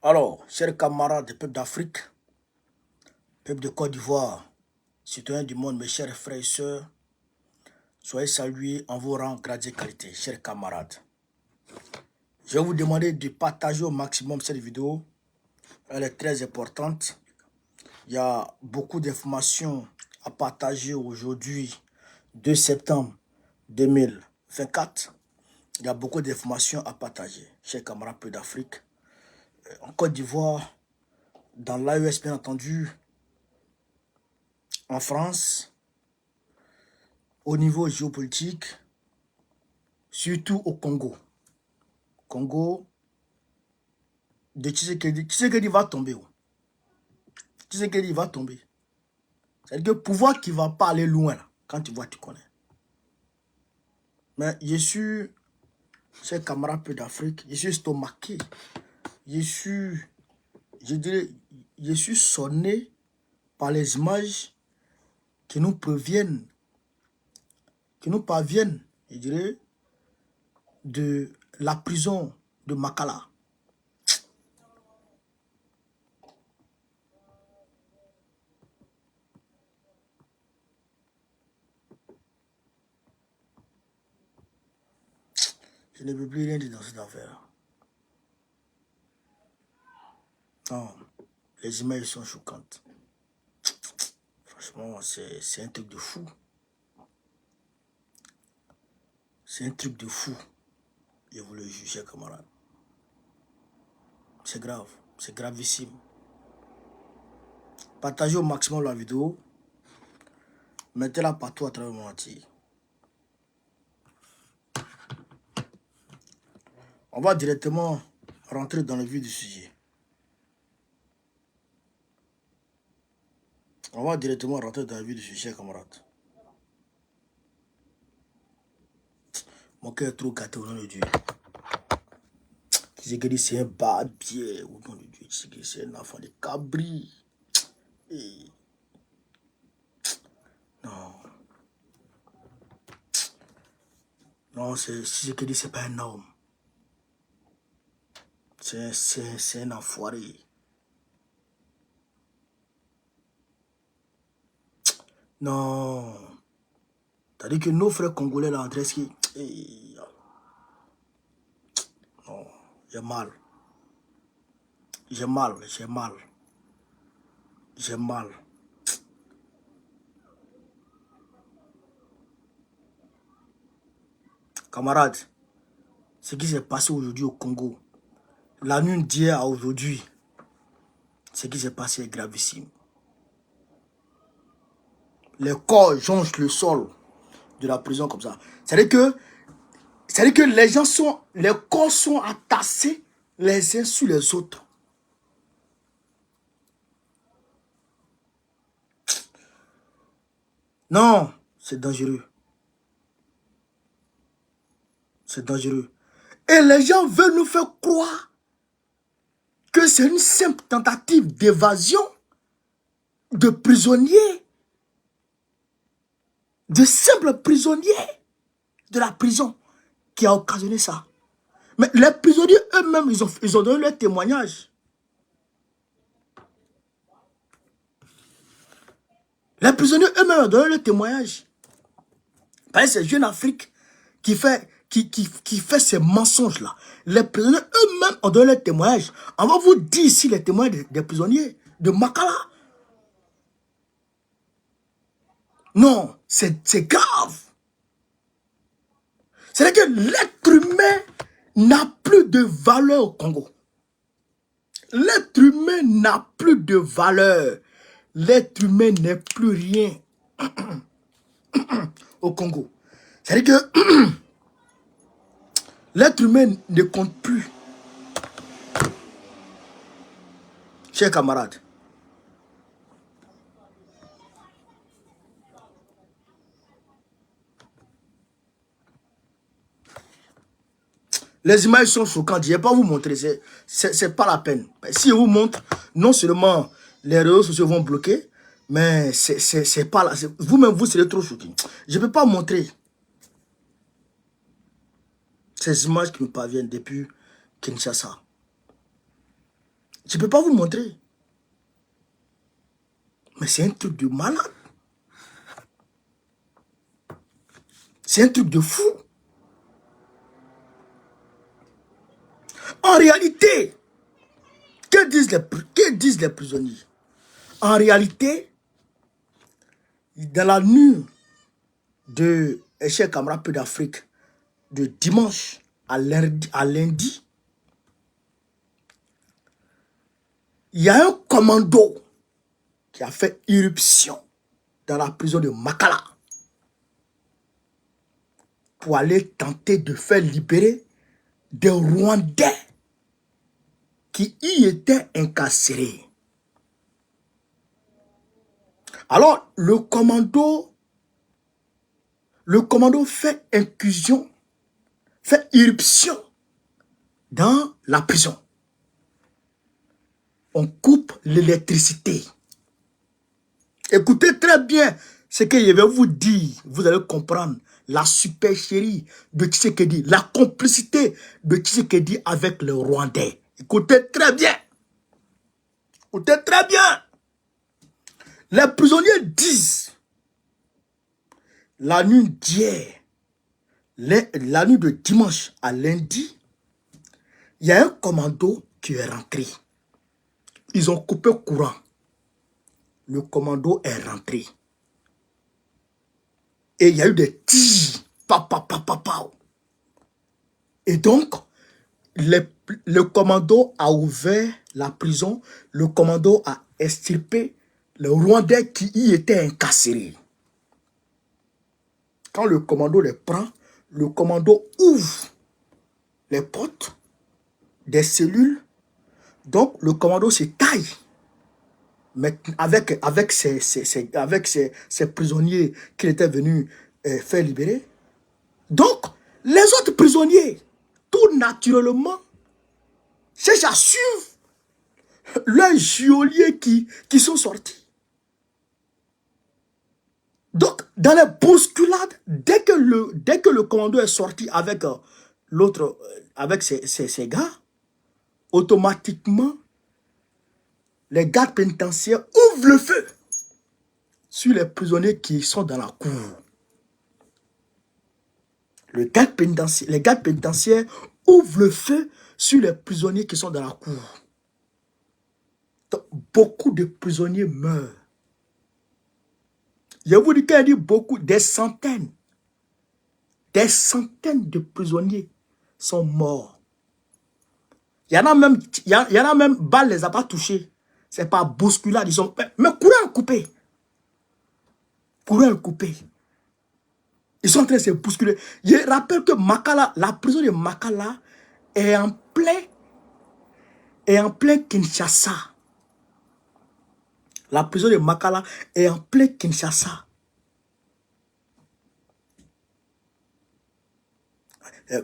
Alors, chers camarades des peuples d'Afrique, peuple de Côte d'Ivoire, citoyens du monde, mes chers frères et sœurs, soyez salués en vos rangs, grades et qualités, chers camarades. Je vais vous demander de partager au maximum cette vidéo. Elle est très importante. Il y a beaucoup d'informations à partager aujourd'hui, 2 septembre 2024. Il y a beaucoup d'informations à partager, chers camarades peu d'Afrique. En Côte d'Ivoire, dans l'AES bien entendu, en France, au niveau géopolitique, surtout au Congo. Congo, de Tshisekedi va tomber. Tshisekedi va tomber. C'est-à-dire que le pouvoir qui ne va pas aller loin, là, quand tu vois, tu connais. Mais je suis, chers camarades peu d'Afrique, je suis stomaqué. Je dirais, je suis sonné par les images qui nous parviennent, je dirais, de la prison de Makala. Je ne peux plus rien dire dans cette affaire. Non, les images sont choquantes. Franchement, c'est un truc de fou. C'est un truc de fou. Je vous le jure, chers camarades. C'est grave, c'est gravissime. Partagez au maximum la vidéo. Mettez-la partout à travers le monde entier. On va directement rentrer dans le vif du sujet. On va directement rentrer dans le vif du sujet, chers camarades. Mon cœur est trop gâté au nom de Dieu. Tshisekedi, c'est un barbier au nom de Dieu. Tshisekedi, c'est un enfant de cabri. Et... non. Non, Tshisekedi, c'est pas un homme. C'est un enfoiré. Non. C'est-à-dire que nos frères congolais là, André, non, j'ai mal. J'ai mal. Camarades, ce qui s'est passé aujourd'hui au Congo, la nuit d'hier à aujourd'hui, ce qui s'est passé est gravissime. Les corps jonchent le sol de la prison comme ça. C'est-à-dire que les gens les corps sont entassés les uns sur les autres. Non, c'est dangereux. C'est dangereux. Et les gens veulent nous faire croire que c'est une simple tentative d'évasion de prisonniers, de simples prisonniers de la prison qui a occasionné ça. Mais les prisonniers eux-mêmes, ils ont donné leur témoignage. Les prisonniers eux-mêmes ont donné leur témoignage. Parce que c'est Jeune Afrique qui fait ces mensonges-là. Les prisonniers eux-mêmes ont donné leur témoignage. On va vous dire ici les témoignages des prisonniers de Makala. Non, c'est grave. C'est-à-dire que l'être humain n'a plus de valeur au Congo. L'être humain n'a plus de valeur. L'être humain n'est plus rien au Congo. C'est-à-dire que l'être humain ne compte plus. Chers camarades, les images sont choquantes. Je ne vais pas vous montrer. C'est pas la peine. Si je vous montre, non seulement les réseaux sociaux vont bloquer, mais c'est pas là. Vous-même, vous serez trop choqués. Je ne peux pas montrer ces images qui me parviennent depuis Kinshasa. Je ne peux pas vous montrer. Mais c'est un truc de malade. C'est un truc de fou. En réalité, que disent les prisonniers? En réalité, dans la nuit de Cheikh Amara Peu d'Afrique, de dimanche à lundi, il y a un commando qui a fait irruption dans la prison de Makala pour aller tenter de faire libérer des Rwandais qui y étaient incarcérés. Alors, le commando fait incursion, fait irruption dans la prison. On coupe l'électricité. Écoutez très bien ce que je vais vous dire. Vous allez comprendre la supercherie de Tshisekedi, la complicité de Tshisekedi avec les Rwandais. Écoutez très bien. Écoutez très bien. Les prisonniers disent, la nuit d'hier, la nuit de dimanche à lundi, il y a un commando qui est rentré. Ils ont coupé courant. Le commando est rentré. Et il y a eu des tirs. Et donc, le commando a ouvert la prison. Le commando a extirpé les Rwandais qui y étaient incarcérés. Quand le commando les prend, le commando ouvre les portes des cellules. Donc, le commando se taille. Mais avec ces prisonniers qu'il était venu faire libérer. Donc, les autres prisonniers, tout naturellement, cherchent à suivre leurs geôliers qui sont sortis. Donc, dans les bousculades, dès que le commando est sorti avec l'autre, avec ces gars, automatiquement, les gardes pénitentiaires ouvrent le feu sur les prisonniers qui sont dans la cour. Les gardes pénitentiaires ouvrent le feu sur les prisonniers qui sont dans la cour. Donc, beaucoup de prisonniers meurent. Je vous dis qu'il y a beaucoup, des centaines de prisonniers sont morts. Il y en a même, balles les a pas touchés. C'est pas bousculade, ils sont... Mais courant coupé. Courant coupé. Ils sont en train de se bousculer. Je rappelle que Makala, la prison de Makala est en plein Kinshasa. La prison de Makala est en plein Kinshasa.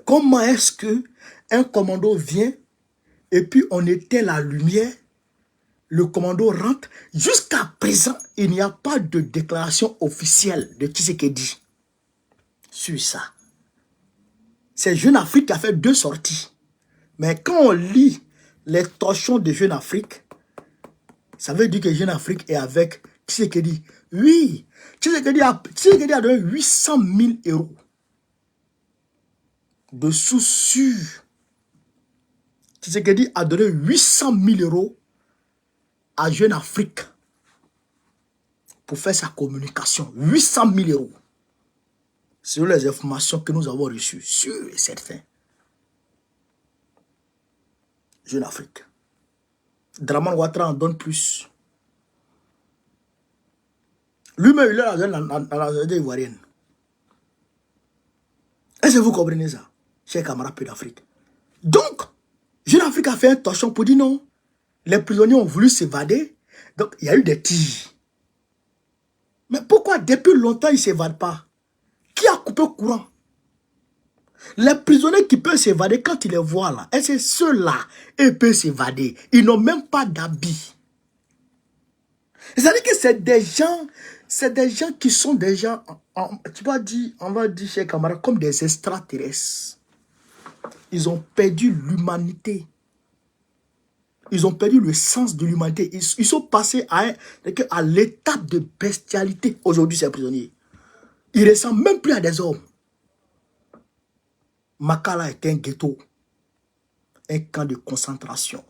Comment est-ce que un commando vient et puis on éteint la lumière, le commando rentre? Jusqu'à présent, il n'y a pas de déclaration officielle de Tshisekedi sur ça. C'est Jeune Afrique qui a fait 2 sorties. Mais quand on lit les torchons de Jeune Afrique, ça veut dire que Jeune Afrique est avec Tshisekedi. Oui, Tshisekedi a donné 800 000 € de sous-sûrs. Tshisekedi a donné 800 000 € à Jeune Afrique pour faire sa communication. 800 000 €. Selon les informations que nous avons reçues, sûres et certaines. Jeune Afrique. Draman Ouattara en donne plus. Lui-même, il est dans la zone ivoirienne. Est-ce que vous comprenez ça? Cheikh Amara Peu d'Afrique. Donc, Jeune Afrique a fait un torchon pour dire non. Les prisonniers ont voulu s'évader. Donc, il y a eu des tirs. Mais pourquoi depuis longtemps ils ne s'évadent pas? Qui a coupé le courant? Les prisonniers qui peuvent s'évader, quand ils les voient là, et c'est ceux-là, ils peuvent s'évader. Ils n'ont même pas d'habits. C'est-à-dire que c'est des gens qui sont déjà, on va dire chez Camara, comme des extraterrestres. Ils ont perdu l'humanité. Ils ont perdu le sens de l'humanité. Ils sont passés à l'étape de bestialité. Aujourd'hui, ces prisonniers. Ils ne ressemblent même plus à des hommes. Makala est un ghetto. Un camp de concentration.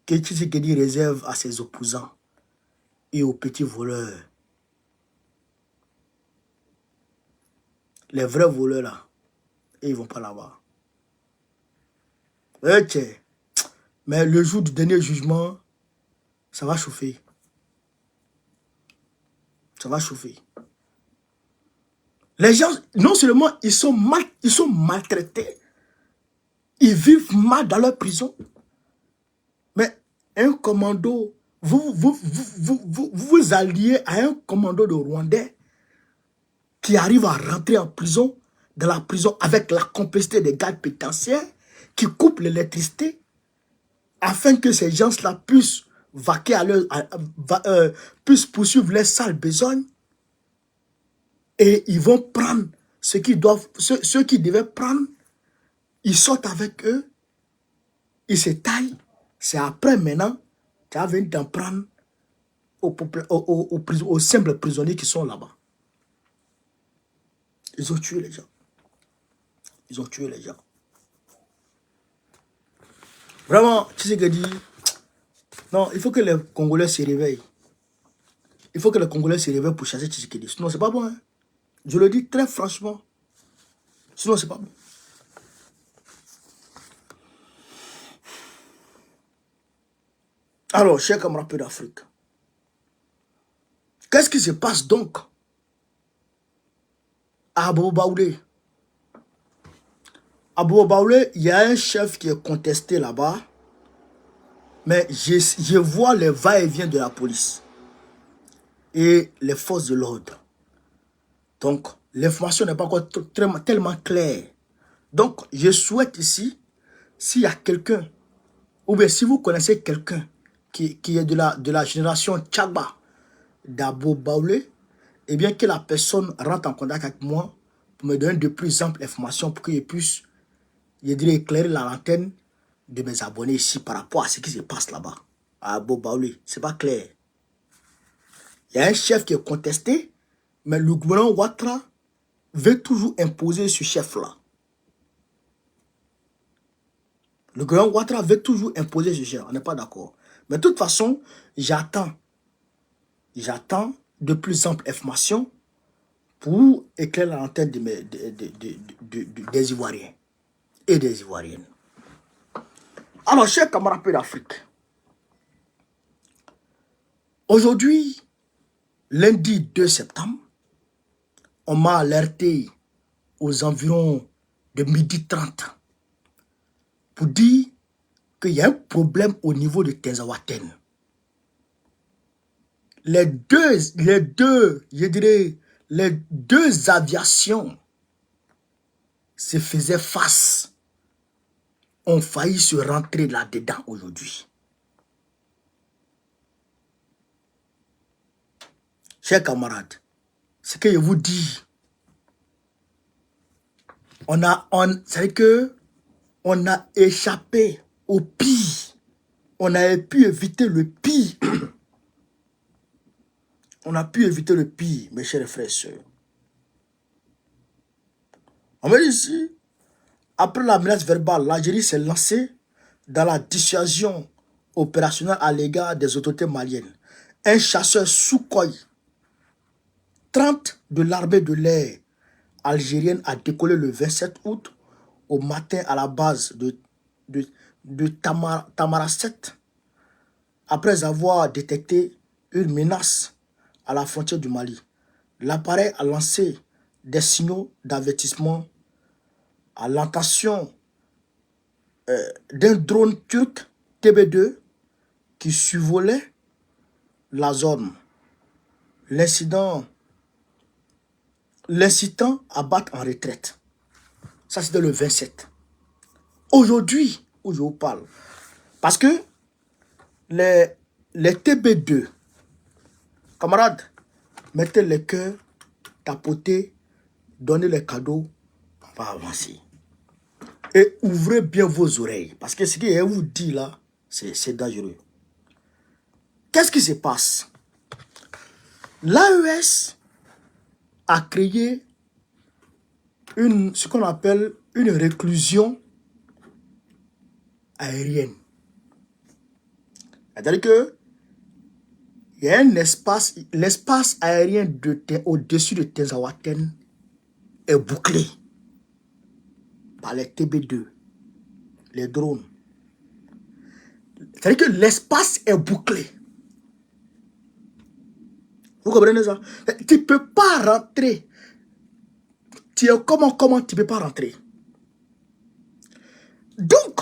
Que Tshisekedi réserve à ses opposants et aux petits voleurs. Les vrais voleurs là, et ils ne vont pas là-bas. Mais le jour du dernier jugement, ça va chauffer. Ça va chauffer. Les gens, non seulement ils sont maltraités, ils vivent mal dans leur prison, mais un commando, vous alliez à un commando de Rwandais qui arrive à rentrer en prison, dans la prison avec la complicité des gardes pénitentiaires, qui coupent l'électricité, afin que ces gens-là puissent vaquer puissent poursuivre leurs sales besognes. Et ils vont prendre ce qu'ils doivent, ceux qui devaient prendre, ils sortent avec eux, ils se taillent. C'est après maintenant, tu as venu d'en prendre aux simples prisonniers qui sont là-bas. Ils ont tué les gens. Ils ont tué les gens. Vraiment, tu sais ce que dit? Non, il faut que les Congolais se réveillent. Il faut que les Congolais se réveillent pour chasser Tshisekedi. Sinon, c'est pas bon. Hein? Je le dis très franchement. Sinon, c'est pas bon. Alors, chers camarades d'Afrique, qu'est-ce qui se passe donc à Abobo Baoulé? À Abobo Baoulé, il y a un chef qui est contesté là-bas, mais je vois les va-et-vient de la police et les forces de l'ordre. Donc, l'information n'est pas encore tellement claire. Donc, je souhaite ici, s'il y a quelqu'un, ou bien si vous connaissez quelqu'un qui est de la génération Tchagba d'Abo Baoulé, eh bien que la personne rentre en contact avec moi pour me donner de plus amples informations pour qu'il puisse, je dirais, éclairer la lanterne de mes abonnés ici par rapport à ce qui se passe là-bas, à Abo Baoulé. Ce n'est pas clair. Il y a un chef qui est contesté, mais le gouvernement Ouattara veut toujours imposer ce chef-là. Le gouvernement Ouattara veut toujours imposer ce chef. On n'est pas d'accord. Mais de toute façon, j'attends de plus amples informations pour éclairer la lanterne des Ivoiriens et des Ivoiriennes. Alors, chers camarades d'Afrique, aujourd'hui, lundi 2 septembre, on m'a alerté aux environs de 12h30 pour dire qu'il y a un problème au niveau de Tinzaouaten. Les deux aviations se faisaient face, ont failli se rentrer là-dedans aujourd'hui. Chers camarades, ce que je vous dis, c'est que on a échappé au pire. On avait pu éviter le pire. On a pu éviter le pire, mes chers frères et sœurs. On va dire ici, après la menace verbale, l'Algérie s'est lancée dans la dissuasion opérationnelle à l'égard des autorités maliennes. Un chasseur Sukhoi 30 de l'armée de l'air algérienne a décollé le 27 août au matin à la base de Tamaracet après avoir détecté une menace à la frontière du Mali. L'appareil a lancé des signaux d'avertissement à l'intention d'un drone turc TB2 qui survolait la zone. L'incitant à battre en retraite. Ça, c'était le 27. Aujourd'hui, où je vous parle, parce que les TB2, camarades, mettez les cœurs, tapotez, donnez les cadeaux, on va avancer. Et ouvrez bien vos oreilles. Parce que ce que je vous dis là, c'est dangereux. Qu'est-ce qui se passe? L'AES a créé ce qu'on appelle une réclusion aérienne. C'est-à-dire que il y a un espace, l'espace aérien au-dessus de Tezawaten est bouclé par les TB2, les drones. C'est-à-dire que l'espace est bouclé. Vous comprenez ça? Tu ne peux pas rentrer. Comment tu ne peux pas rentrer? Donc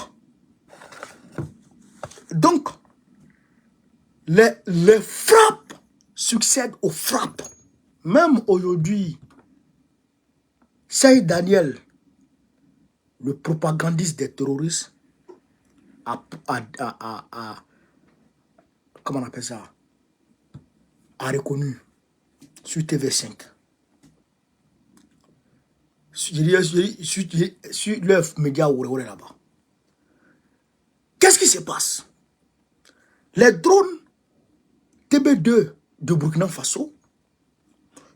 les frappes succèdent aux frappes. Même aujourd'hui, Saïd Daniel, le propagandiste des terroristes, comment on appelle ça, a reconnu sur TV5. Sur le média là-bas. Qu'est-ce qui se passe? Les drones TB2 de Burkina Faso,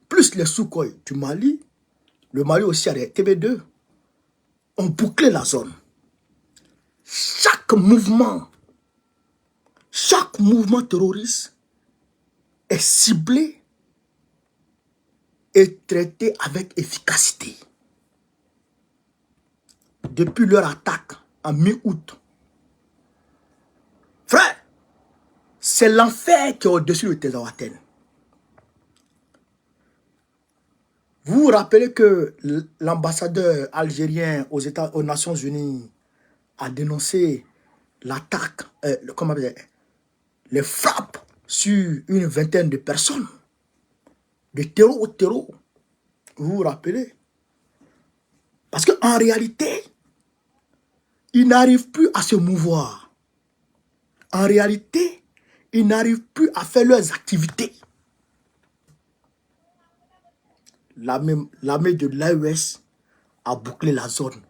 plus les Sukhoi du Mali, le Mali aussi a des TB2, ont bouclé la zone. Chaque mouvement terroriste est ciblé et traité avec efficacité. Depuis leur attaque en mi-août, frère, c'est l'enfer qui est au-dessus de Tezawaten. Vous vous rappelez que l'ambassadeur algérien aux Nations Unies a dénoncé l'attaque, les frappes sur une vingtaine de personnes, de terreau au terreau. Vous vous rappelez? Parce qu'en réalité, ils n'arrivent plus à se mouvoir. En réalité, ils n'arrivent plus à faire leurs activités. L'armée de l'AES a bouclé la zone.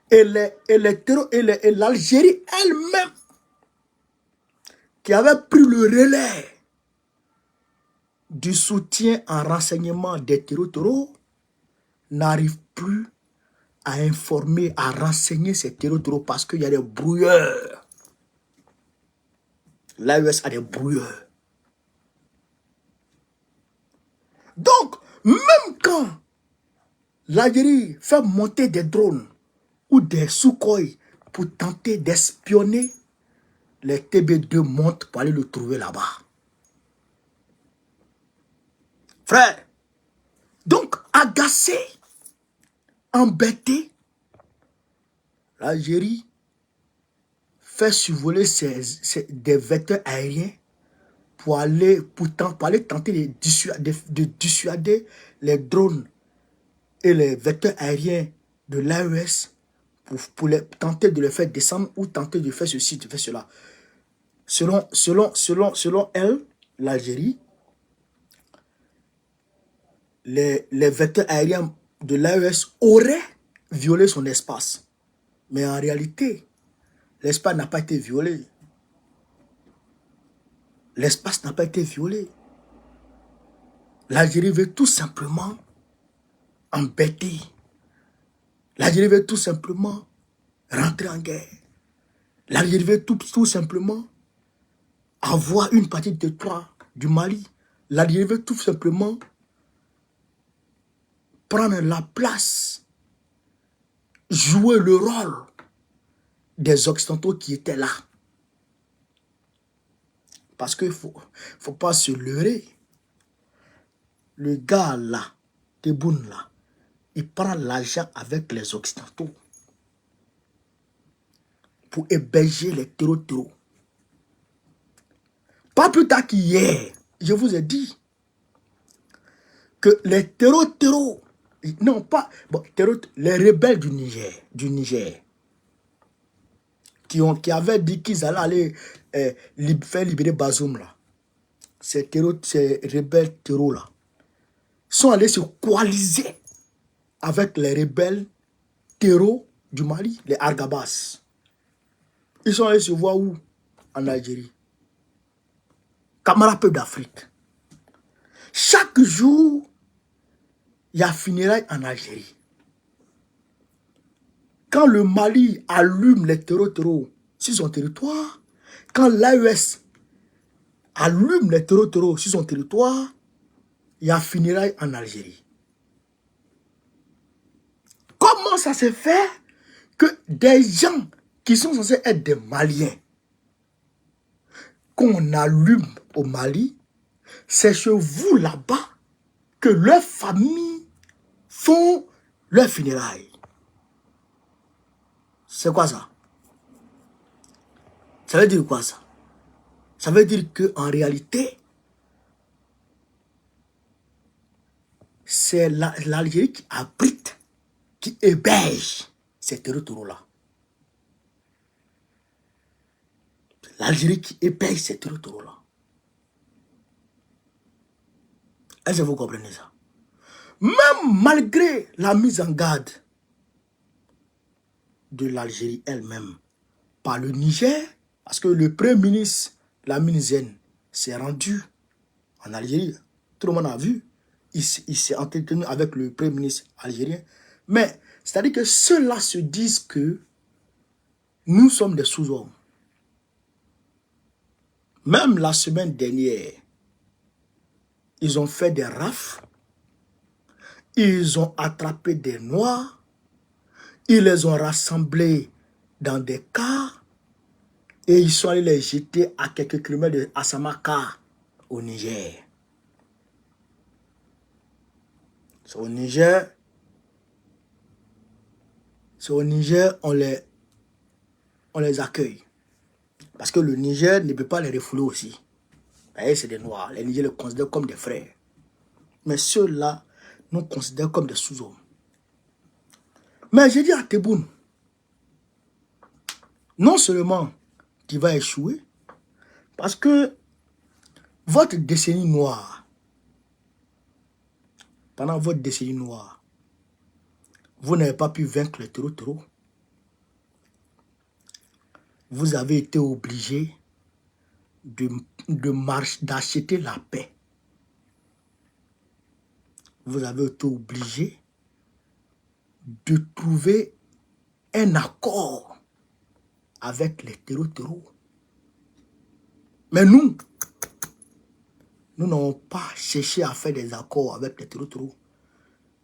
Et l'Algérie elle-même, qui avait pris le relais du soutien en renseignement des terreaux, n'arrive plus à informer, à renseigner ces terreaux parce qu'il y a des brouilleurs. L'AES a des brouilleurs. Donc, même quand l'Algérie fait monter des drones ou des Sukhoi pour tenter d'espionner, les TB2 montent pour aller le trouver là-bas. Frère, donc agacé, embêté, l'Algérie fait survoler des vecteurs aériens pour aller tenter de dissuader les drones et les vecteurs aériens de l'AES pour tenter de les faire descendre ou tenter de faire ceci, de faire cela. Selon elle, l'Algérie, les vecteurs aériens de l'AES auraient violé son espace. Mais en réalité, l'espace n'a pas été violé. L'espace n'a pas été violé. L'Algérie veut tout simplement embêter. L'Algérie veut tout simplement rentrer en guerre. L'Algérie veut tout simplement avoir une partie de territoire du Mali. L'Algérie veut tout simplement prendre la place, jouer le rôle des Occidentaux qui étaient là. Parce qu'il ne faut pas se leurrer. Le gars là, Tebboune là, il prend l'argent avec les Occidentaux pour héberger les terreaux. Pas plus tard qu'hier, je vous ai dit que les terreaux, non pas, bon, les rebelles du Niger, qui avaient dit qu'ils allaient faire libérer Bazoum là, ces rebelles terreaux là, sont allés se coaliser avec les rebelles terreaux du Mali, les Argabas. Ils sont allés se voir où? En Algérie. Camarades peuple d'Afrique. Chaque jour, il y a funérailles en Algérie. Quand le Mali allume les terreaux sur son territoire, quand l'AES allume les terreaux sur son territoire, il y a funérailles en Algérie. Comment ça se fait que des gens qui sont censés être des Maliens, qu'on allume au Mali, c'est chez vous là-bas que leurs familles font leurs funérailles? C'est quoi ça? Ça veut dire quoi ça? Ça veut dire qu'en réalité, c'est l'Algérie qui abrite, qui héberge ces territoires-là. L'Algérie qui héberge ces territoires-là. Est-ce que vous comprenez ça? Même malgré la mise en garde de l'Algérie elle-même par le Niger, parce que le premier ministre Lamine Zen s'est rendu en Algérie, tout le monde a vu, il s'est entretenu avec le premier ministre algérien, mais c'est-à-dire que ceux-là se disent que nous sommes des sous-hommes. Même la semaine dernière, ils ont fait des rafles, ils ont attrapé des Noirs, ils les ont rassemblés dans des cars et ils sont allés les jeter à quelques kilomètres de Assamaka, au Niger. C'est au Niger, on les accueille. Parce que le Niger ne peut pas les refouler aussi. C'est des Noirs. Les Nigériens les considèrent comme des frères. Mais ceux-là nous considèrent comme des sous-hommes. Mais j'ai dit à Tebboune, non seulement tu vas échouer, parce que votre décennie noire, pendant votre décennie noire, vous n'avez pas pu vaincre les terreaux. Vous avez été obligé d'acheter la paix. Vous avez été obligé de trouver un accord avec les terreaux. Mais nous n'avons pas cherché à faire des accords avec les terreaux.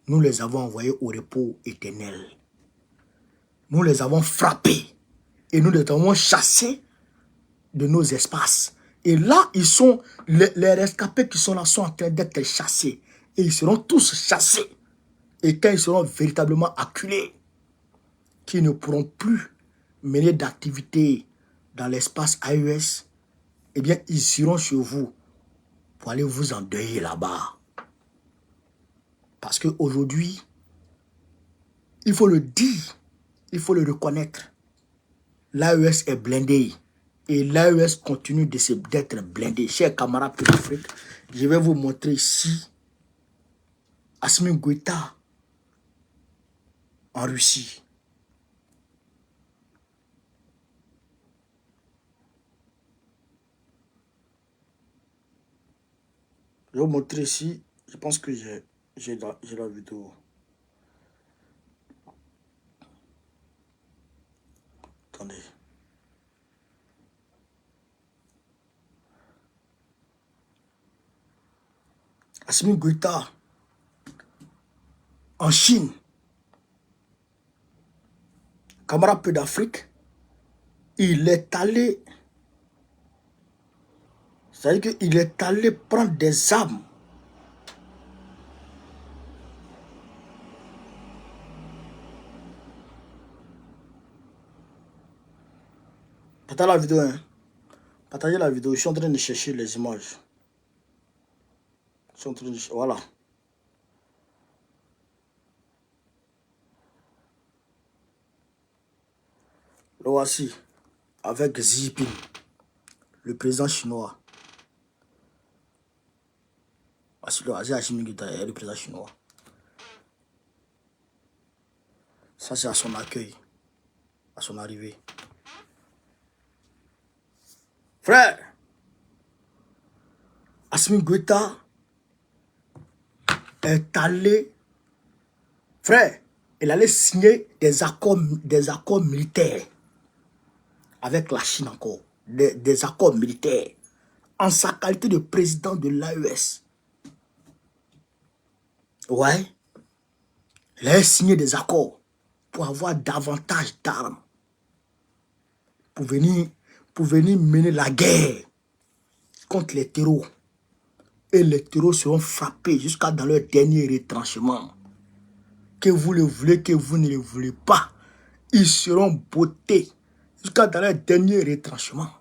Nous les avons envoyés au repos éternel. Nous les avons frappés et nous les avons chassés de nos espaces. Et là, ils sont, les rescapés qui sont là sont en train d'être chassés. Et ils seront tous chassés. Et quand ils seront véritablement acculés, qui ne pourront plus mener d'activités dans l'espace AES, eh bien, ils iront chez vous pour aller vous endeuiller là-bas. Parce qu'aujourd'hui, il faut le dire, il faut le reconnaître, l'AES est blindé. Et l'AES continue d'être blindé. Chers camarades de l'Afrique, je vais vous montrer ici Assimi Goïta en Russie. Je vais vous montrer ici. Je pense que j'ai la vidéo. Attendez. Assimi Goïta en Chine. Camarade peu d'Afrique. Il est allé. C'est-à-dire qu'il est allé prendre des armes. Partagez la vidéo, hein. Partagez la vidéo. Je suis en train de chercher les images. Je suis en train de chercher. Voilà. Le voici. Avec Xi Jinping, le président chinois. Voici le Assimi Goïta le président chinois. Ça, c'est à son accueil. à son arrivée. Frère, Assimi Goïta est allé, frère, il allait signer des accords militaires avec la Chine encore, des accords militaires, en sa qualité de président de l'AES. Ouais, il allait signer des accords pour avoir davantage d'armes, pour venir mener la guerre contre les terreaux. Et les terreaux seront frappés jusqu'à dans leur dernier retranchement. Que vous le voulez, que vous ne le voulez pas, ils seront bottés jusqu'à dans leur dernier retranchement.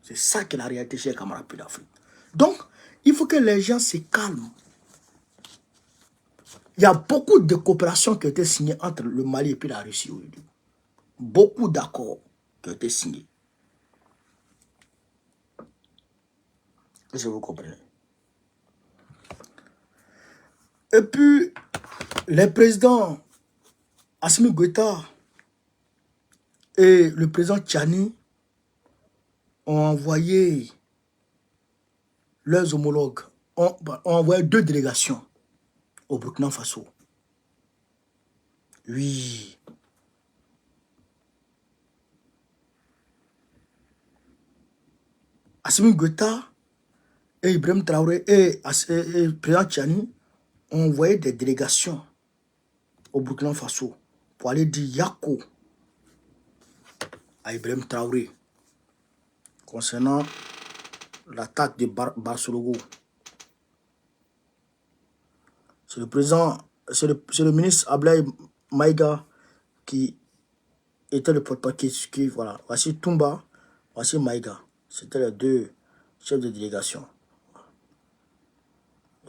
C'est ça qui est la réalité, chers camarades d'Afrique. Donc, il faut que les gens se calment. Il y a beaucoup de coopérations qui ont été signées entre le Mali et puis la Russie aujourd'hui. Beaucoup d'accords qui ont été signés. Est-ce que vous comprenez? Et puis, les présidents Assimi Goïta et le président Tchani ont envoyé leurs homologues, ont envoyé 2 délégations au Burkina Faso. Oui. Assimi Goïta et Ibrahim Traoré et le président Tchani ont envoyé des délégations au Burkina Faso pour aller dire Yako à Ibrahim Traoré concernant l'attaque de Barcelone. C'est le président, c'est le ministre Ablaye Maïga qui était le porte-parole qui, voilà. Voici Toumba, voici Maïga. C'était les 2 chefs de délégation.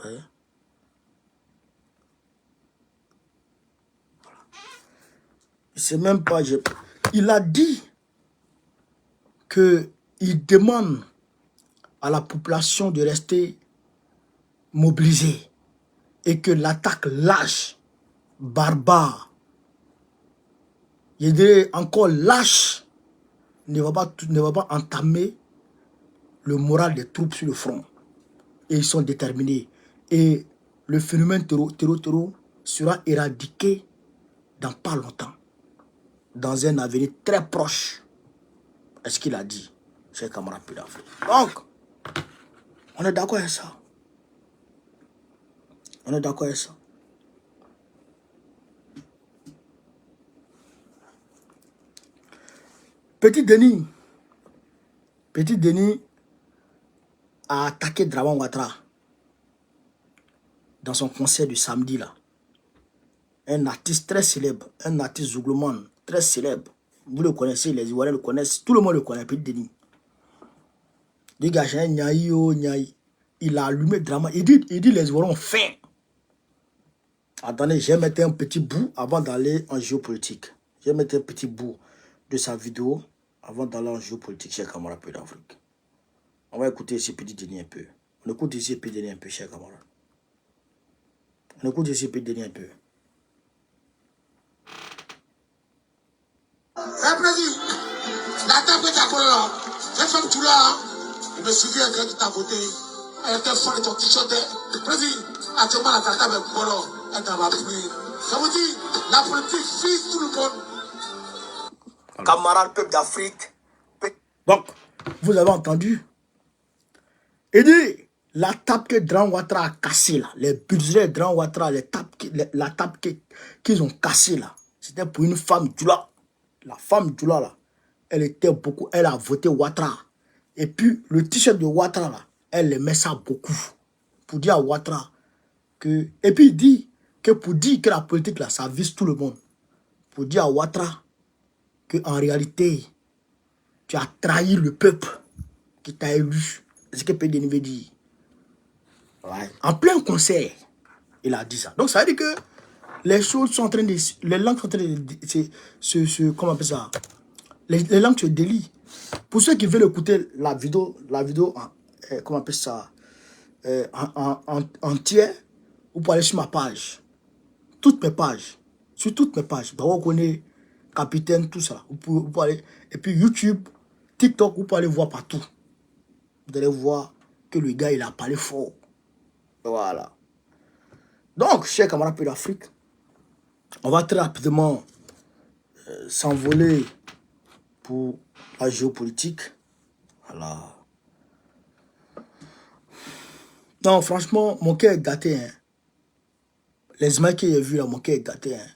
Ouais. C'est même pas... Il a dit qu'il demande à la population de rester mobilisée et que l'attaque lâche, barbare, je dirais encore lâche, ne va pas entamer le moral des troupes sur le front. Et ils sont déterminés. Et le phénomène terreau sera éradiqué dans pas longtemps. Dans un avenir très proche. Est-ce qu'il a dit, chers camarades d'Afrique? Donc, on est d'accord avec ça. On est d'accord avec ça. Petit Denis a attaqué Draman Ouattara dans son concert du samedi là. Un artiste très célèbre, un artiste zougloman très célèbre. Vous le connaissez, les Ivoiriens le connaissent, tout le monde le connaît, Petit Denis. Il a allumé Draman. Il dit les Ivoiriens ont faim. Attendez, je vais mettre un petit bout avant d'aller en géopolitique. Je vais mettre un petit bout de sa vidéo avant d'aller en géopolitique, chers camarades d'Afrique. On va écouter ici Petit Denis un peu. On écoute ici Petit Denis un peu, chers camarades. On écoute ici Petit Denis un peu. Président, la table de ta là, j'ai fait tout là. Je me souviens quand tu t'as voté. Elle était folle de ton t-shirt. Président, actuellement la table est polo. Elle t'a pris. Ça vous dit, la politique vise tout le monde. Camarades peuple d'Afrique. Donc, vous avez entendu? Il dit, la table que Draman Ouattara a cassée là, les budgets de Draman Ouattara, la table qu'ils ont cassée là, c'était pour une femme Djoula. La femme Djoula là, elle a voté Ouattara. Et puis, le t-shirt de Ouattara là, elle aimait ça beaucoup. Pour dire à Ouattara que... Et puis, il dit que pour dire que la politique là, ça vise tout le monde. Pour dire à Ouattara qu'en réalité, tu as trahi le peuple qui t'a élu. C'est ce que Petit Denis veut dire. Ouais. En plein concert, il a dit ça. Donc, ça veut dire que les choses sont en train de... Les langues sont en train de... comment on appelle ça? Les langues se délient. Pour ceux qui veulent écouter la vidéo comment on appelle ça? Entière, vous pouvez aller sur ma page. Toutes mes pages. Sur toutes mes pages. Bah, on connaît capitaine, tout ça. Vous pouvez aller, et puis YouTube, TikTok, vous pouvez aller voir partout. Vous allez voir que le gars, il a parlé fort. Voilà. Donc, chers camarades de l'Afrique, on va très rapidement s'envoler pour la géopolitique. Voilà. Non, franchement, mon cœur est gâté. Hein. Les images que j'ai vues là, mon cœur est gâté. Hein.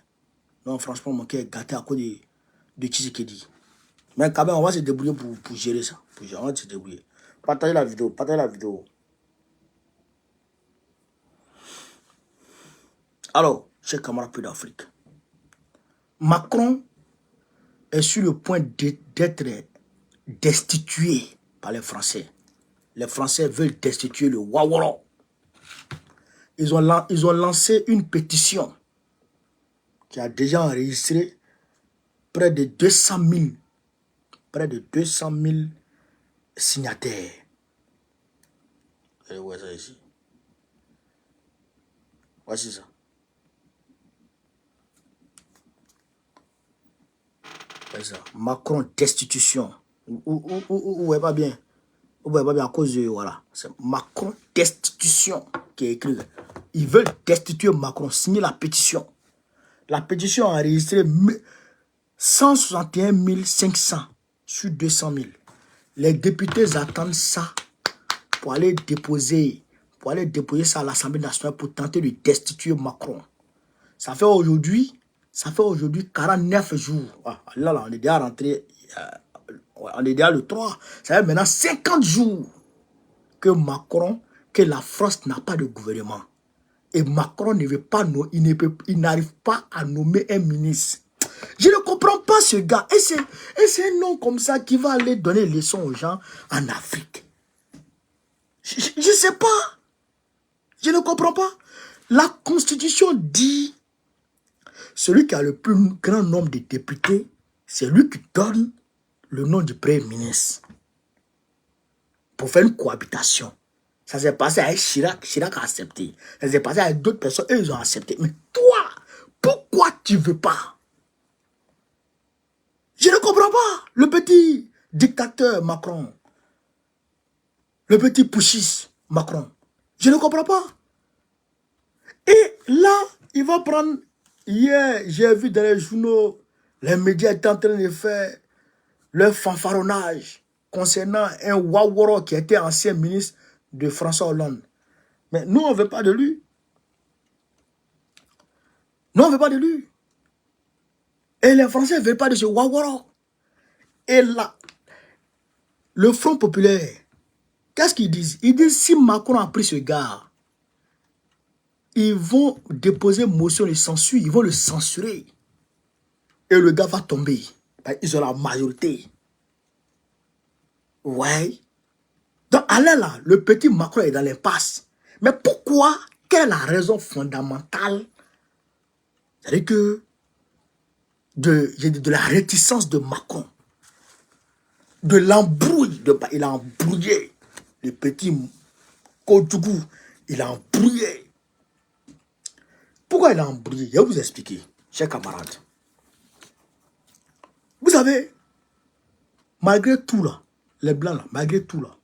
Non, franchement, mon cœur est gâté à cause de Tshisekedi. Mais quand même, on va se débrouiller pour gérer ça. On va se débrouiller. Partagez la vidéo, partagez la vidéo. Alors, chers camarades d'Afrique, Macron est sur le point d'être destitué par les Français. Les Français veulent destituer le Waworo. Ils ont lancé une pétition qui a déjà enregistré près de 200 000 signataires. Vous voyez ça ici. Voici ça. Voici ça. Macron destitution. Vous voyez pas bien. Vous voyez pas bien à cause de, voilà. C'est Macron destitution qui est écrit. Ils veulent destituer Macron, signer la pétition. La pétition a enregistré 161 500 sur 200 000. Les députés attendent ça pour aller déposer ça à l'Assemblée nationale pour tenter de destituer Macron. Ça fait aujourd'hui 49 jours. Ah, là, on est déjà rentré, on est déjà le 3. Ça fait maintenant 50 jours que la France n'a pas de gouvernement. Et Macron ne veut pas, il n'arrive pas à nommer un ministre. Je ne comprends pas ce gars. Et c'est un nom comme ça qui va aller donner leçon aux gens en Afrique. Je ne sais pas. Je ne comprends pas. La Constitution dit, celui qui a le plus grand nombre de députés, c'est lui qui donne le nom du Premier ministre. Pour faire une cohabitation. Ça s'est passé avec Chirac. Chirac a accepté. Ça s'est passé avec d'autres personnes. Eux, ils ont accepté. Mais toi, pourquoi tu ne veux pas? Je ne comprends pas. Le petit dictateur Macron. Le petit putschiste Macron. Je ne comprends pas. Et là, il va prendre... Hier, j'ai vu dans les journaux, les médias étaient en train de faire leur fanfaronnage concernant un Waworo qui était ancien ministre de François Hollande. Mais nous, on ne veut pas de lui. Nous, on ne veut pas de lui. Et les Français ne veulent pas de ce Waworo. Et là, le Front populaire, qu'est-ce qu'ils disent? Ils disent, si Macron a pris ce gars, ils vont déposer motion de censure, ils vont le censurer. Et le gars va tomber. Ils ont la majorité. Ouais. Donc, allez là, le petit Macron est dans l'impasse. Mais pourquoi? Quelle est la raison fondamentale? C'est-à-dire que de la réticence de Macron. De l'embrouille. Il a embrouillé. Le petit Koutougou, il a embrouillé. Pourquoi il a embrouillé? Je vais vous expliquer, chers camarades. Vous savez, malgré tout là, les blancs là, malgré tout là,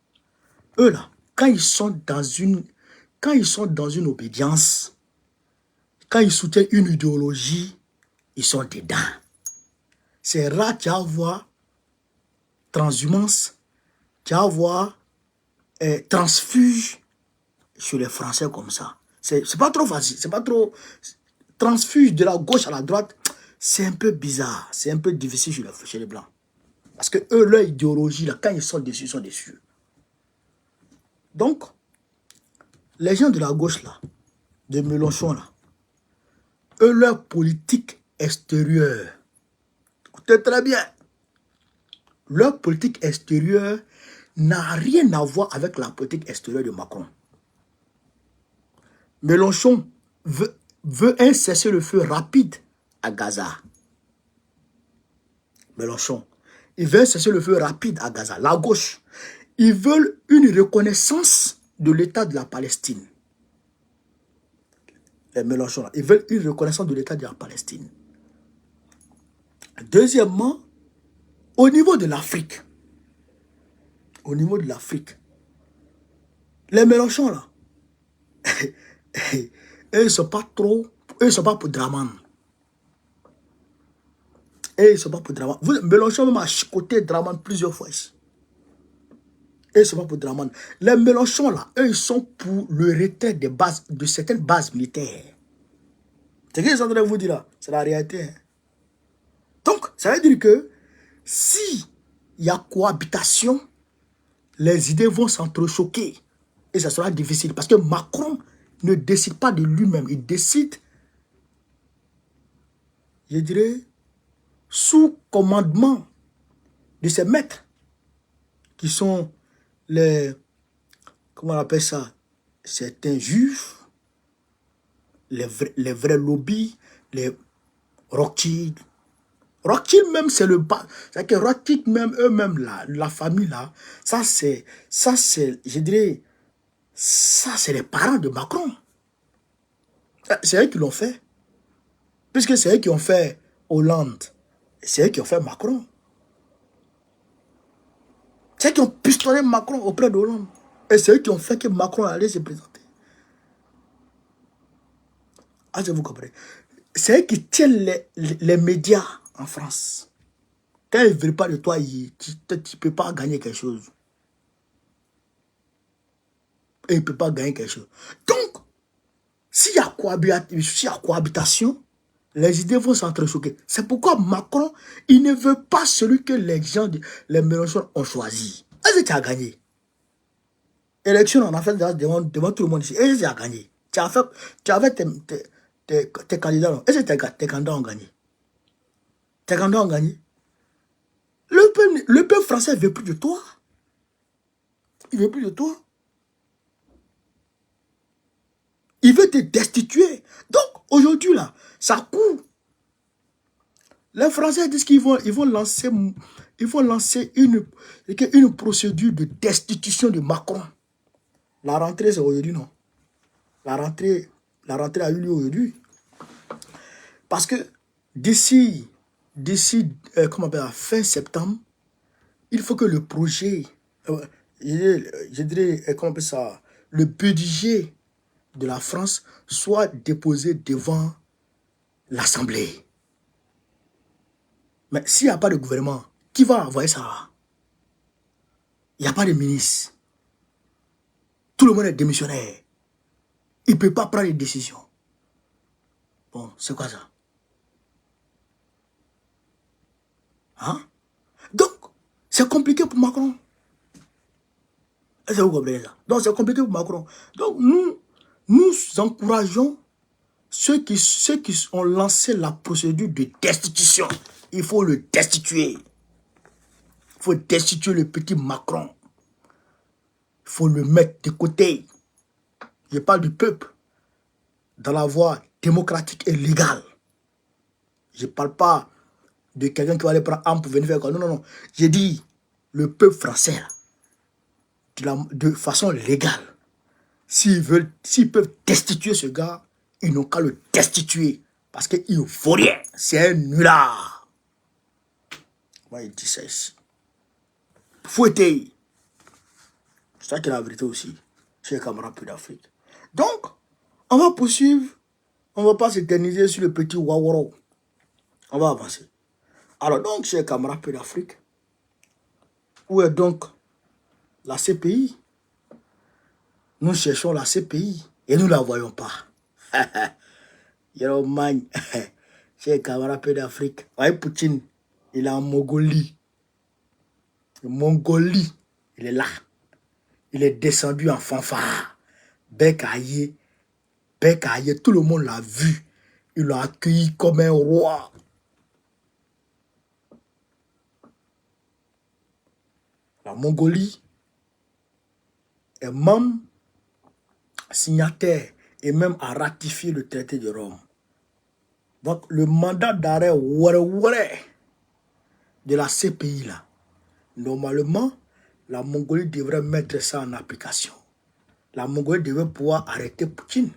eux là, quand ils sont dans une obédience, quand ils soutiennent une idéologie, ils sont dedans. C'est rare qu'il y a voir transhumance, qu'il y a voir transfuge sur les Français comme ça. C'est pas trop facile, c'est pas trop... Transfuge de la gauche à la droite, c'est un peu bizarre, c'est un peu difficile chez les Blancs. Parce que eux, leur idéologie, là, quand ils sont dessus, ils sont dessus. Donc, les gens de la gauche, là, de Mélenchon, là, eux, leur politique extérieure, écoutez très bien, leur politique extérieure n'a rien à voir avec la politique extérieure de Macron. Mélenchon veut un cessez-le-feu rapide à Gaza. Mélenchon, il veut un cessez-le-feu rapide à Gaza. La gauche, ils veulent une reconnaissance de l'État de la Palestine. Les Mélenchon, ils veulent une reconnaissance de l'État de la Palestine. Deuxièmement, au niveau de l'Afrique, les Mélenchons là, eux, ils sont pas trop, eux, ils sont pas pour Draman. Eux, ils sont pas pour Draman. Mélenchon même a chicoté Draman plusieurs fois ici. Eux, ils sont pas pour Draman. Les Mélenchons là, eux, ils sont pour le retrait des bases, de certaines bases militaires. C'est ce qu'ils sont en train de vous dire là, c'est la réalité. Hein. Donc, ça veut dire que si il y a cohabitation, les idées vont s'entrechoquer. Et ça sera difficile. Parce que Macron ne décide pas de lui-même. Il décide, je dirais, sous commandement de ses maîtres, qui sont les, comment on appelle ça, certains juifs, les vrais lobbies, les Rothschild. Rothschild même, c'est le bas. C'est que Rothschild même, eux-mêmes, là, la famille là, ça c'est, je dirais, ça c'est les parents de Macron. C'est eux qui l'ont fait. Puisque c'est eux qui ont fait Hollande. C'est eux qui ont fait Macron. C'est eux qui ont pistonné Macron auprès de Hollande. Et c'est eux qui ont fait que Macron allait se présenter. Ah, je vous comprends. C'est eux qui tiennent les médias en France. Quand ils ne veulent pas de toi, tu ne peux pas gagner quelque chose. Et ils ne peuvent pas gagner quelque chose. Donc, s'il y a cohabitation, les idées vont s'entrechoquer. C'est pourquoi Macron, il ne veut pas celui que les gens, les Mélenchon ont choisi. Est-ce que tu as gagné? Élection, on a fait devant tout le monde ici. Est-ce que tu as gagné? Tu avais tes candidats. Est-ce que tes candidats ont gagné? Tes candidats ont gagné? Le peuple français ne veut plus de toi. Il ne veut plus de toi. Il veut te destituer. Donc, aujourd'hui, là, ça court. Les Français disent qu'ils vont lancer une procédure de destitution de Macron. La rentrée, c'est aujourd'hui, non? La rentrée a eu lieu aujourd'hui. Parce que d'ici fin septembre, il faut que le projet, je dirais, comment on appelle ça, le budget de la France soit déposé devant l'Assemblée. Mais s'il n'y a pas de gouvernement, qui va envoyer ça? Il n'y a pas de ministre. Tout le monde est démissionnaire. Il ne peut pas prendre des décisions. Bon, c'est quoi ça? Hein? Donc, c'est compliqué pour Macron. Est-ce que vous comprenez ça? Donc, c'est compliqué pour Macron. Donc, nous encourageons ceux qui ont lancé la procédure de destitution. Il faut le destituer. Il faut destituer le petit Macron. Il faut le mettre de côté. Je parle du peuple dans la voie démocratique et légale. Je ne parle pas de quelqu'un qui va aller prendre arme pour venir faire quoi. Non, non, non. J'ai dit le peuple français, de façon légale. S'ils peuvent destituer ce gars, ils n'ont qu'à le destituer. Parce qu'il ne faut rien. C'est un nulard. Moi, il dit ça ici. Fouetter. C'est ça qui est la vérité aussi. Chez les camarades d'Afrique. Donc, on va poursuivre. On ne va pas s'éterniser sur le petit Waworo. On va avancer. Alors donc, chers camarades d'Afrique, où est donc la CPI? Nous cherchons la CPI et nous ne la voyons pas. Yo man, chers camarades d'Afrique, voyez Poutine, il est en Mongolie. Mongolie, il est là. Il est descendu en fanfare. Bec aillé, tout le monde l'a vu. Il l'a accueilli comme un roi. La Mongolie est membre, signataire et même a ratifié le traité de Rome. Donc le mandat d'arrêt de la CPI là, normalement, la Mongolie devrait mettre ça en application. La Mongolie devrait pouvoir arrêter Poutine.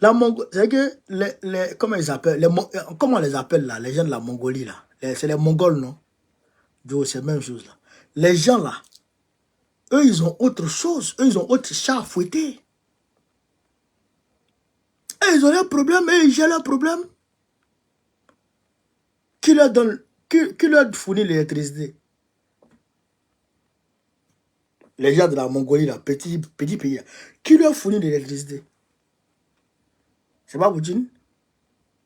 La Mongolie, c'est que comment ils appellent, comment on les appelle là, les gens de la Mongolie là. C'est les Mongols, non? C'est la même chose là. Les gens là, eux, ils ont autre chose. Eux, ils ont autre chat à fouetter. Et ils ont leurs problèmes, et ils gèrent leurs problèmes. Qui leur donne, qui leur fournit l'électricité? Les gens de la Mongolie, là, petit pays, là, qui leur fournit l'électricité? C'est pas Poutine.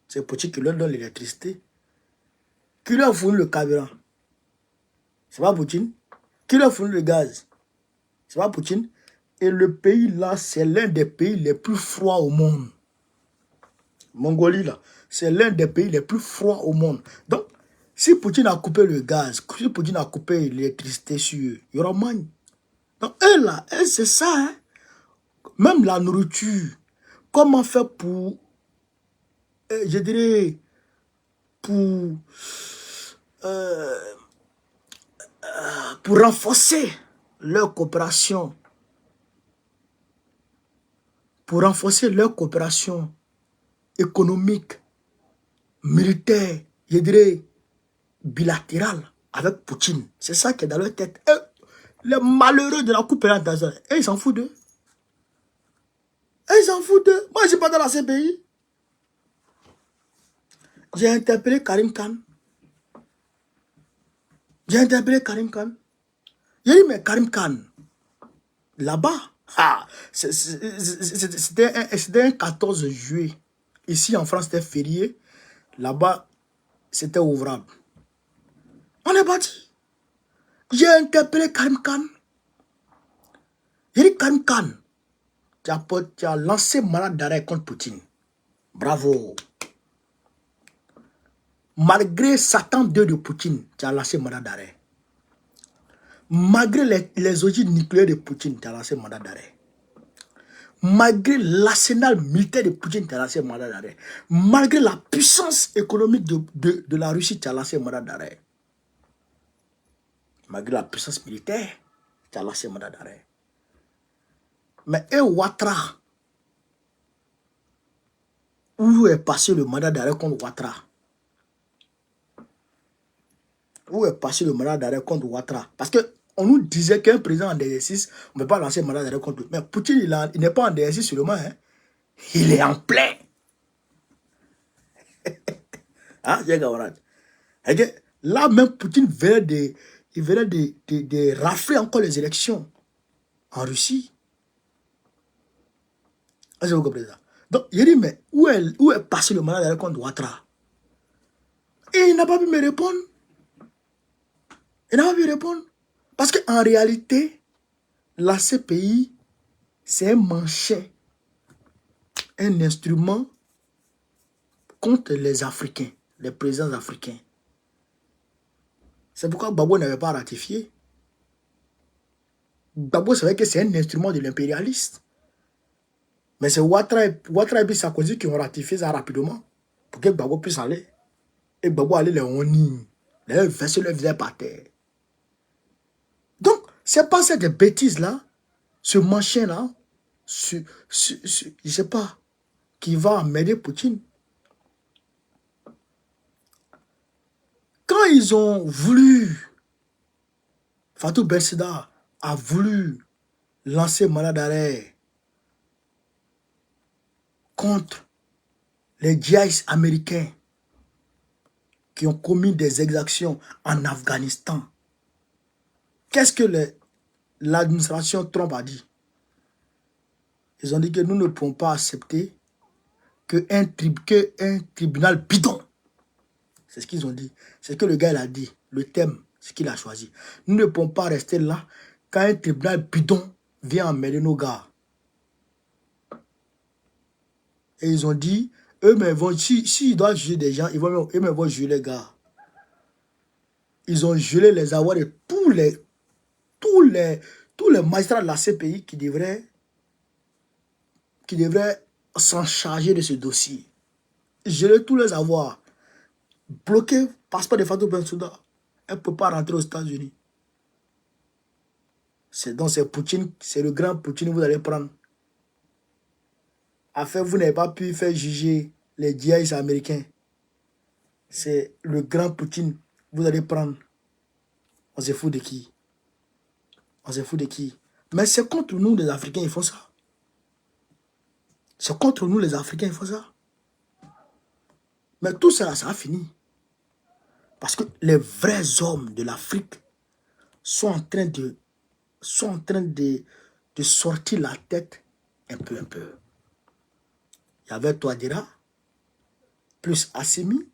C'est Poutine qui leur donne l'électricité. Qui leur fournit le carburant? C'est pas Poutine. Qui leur fournit le gaz? C'est pas Poutine. Et le pays là, c'est l'un des pays les plus froids au monde. Mongolie là, c'est l'un des pays les plus froids au monde. Donc, si Poutine a coupé le gaz, si Poutine a coupé l'électricité sur eux, il y aura moins. Donc, eux là, c'est ça. Hein? Même la nourriture. Comment faire pour, je dirais, euh, pour renforcer leur coopération. Pour renforcer leur coopération économique, militaire, je dirais, bilatérale avec Poutine. C'est ça qui est dans leur tête. Et les malheureux de la coupe internationale, ils s'en foutent d'eux. Ils s'en foutent d'eux. Moi, je ne suis pas dans la CPI. J'ai interpellé Karim Khan. J'ai dit, mais Karim Khan, là-bas, c'était un 14 juillet. Ici, en France, c'était férié. Là-bas, c'était ouvrable. On est parti. J'ai interpellé Karim Khan. J'ai dit, Karim Khan, tu as lancé mandat d'arrêt contre Poutine. Bravo. Malgré Satan 2 de Poutine, tu as lancé mandat d'arrêt. Malgré les ogives nucléaires de Poutine, tu as lancé mandat d'arrêt. Malgré l'arsenal militaire de Poutine, tu as lancé mandat d'arrêt. Malgré la puissance économique de la Russie, tu as lancé mandat d'arrêt. Malgré la puissance militaire, tu as lancé mandat d'arrêt. Mais Ouattara, où est passé le mandat d'arrêt contre Ouattara? Où est passé le mandat d'arrêt contre Ouattara? Parce qu'on nous disait qu'un président en exercice, on ne peut pas lancer un mandat d'arrêt contre lui. Mais Poutine, il n'est pas en exercice seulement. Hein? Il est en plein. Hein, j'ai camarade. Là même, Poutine venait de rafler encore les élections en Russie. Est-ce que vous comprenez ça? Donc, il dit, mais où est passé le mandat d'arrêt contre Ouattara? Et il n'a pas pu me répondre. Il n'a pas pu répondre. Parce qu'en réalité, la CPI, c'est un manchet, un instrument contre les Africains, les présidents africains. C'est pourquoi Gbagbo n'avait pas ratifié. Gbagbo savait que c'est un instrument de l'impérialiste. Mais c'est Ouattara et Sarkozy qui ont ratifié ça rapidement pour que Gbagbo puisse aller. Et Gbagbo allait les honir, les verser le visage par terre. Donc, c'est pas cette bêtise-là, ce machin-là, je ne sais pas, qui va emmerder Poutine. Quand ils ont voulu, Fatou Bensouda a voulu lancer mandat d'arrêt contre les djihadistes américains qui ont commis des exactions en Afghanistan. Qu'est-ce que l'administration Trump a dit? Ils ont dit que nous ne pouvons pas accepter qu'un tribunal bidon. C'est ce qu'ils ont dit. C'est ce que le gars il a dit. Le thème, ce qu'il a choisi. Nous ne pouvons pas rester là quand un tribunal bidon vient emmener nos gars. Et ils ont dit, eux-mêmes vont, s'ils doivent juger des gens, eux-mêmes vont juger les gars. Ils ont gelé les avoirs de tous les magistrats de la CPI qui devraient s'en charger de ce dossier. Geler tous les avoirs. Bloquer le passeport de Fatou Bensouda. Elle ne peut pas rentrer aux États-Unis. Donc c'est Poutine, c'est le grand Poutine que vous allez prendre. vous n'avez pas pu faire juger les djihadistes américains. C'est le grand Poutine. Vous allez prendre. On se fout de qui? On se fout de qui? Mais c'est contre nous les Africains, ils font ça. C'est contre nous les Africains, ils font ça. Mais tout ça, ça a fini. Parce que les vrais hommes de l'Afrique sont en train de sortir la tête un peu. Il y avait Touadéra, plus Assimi,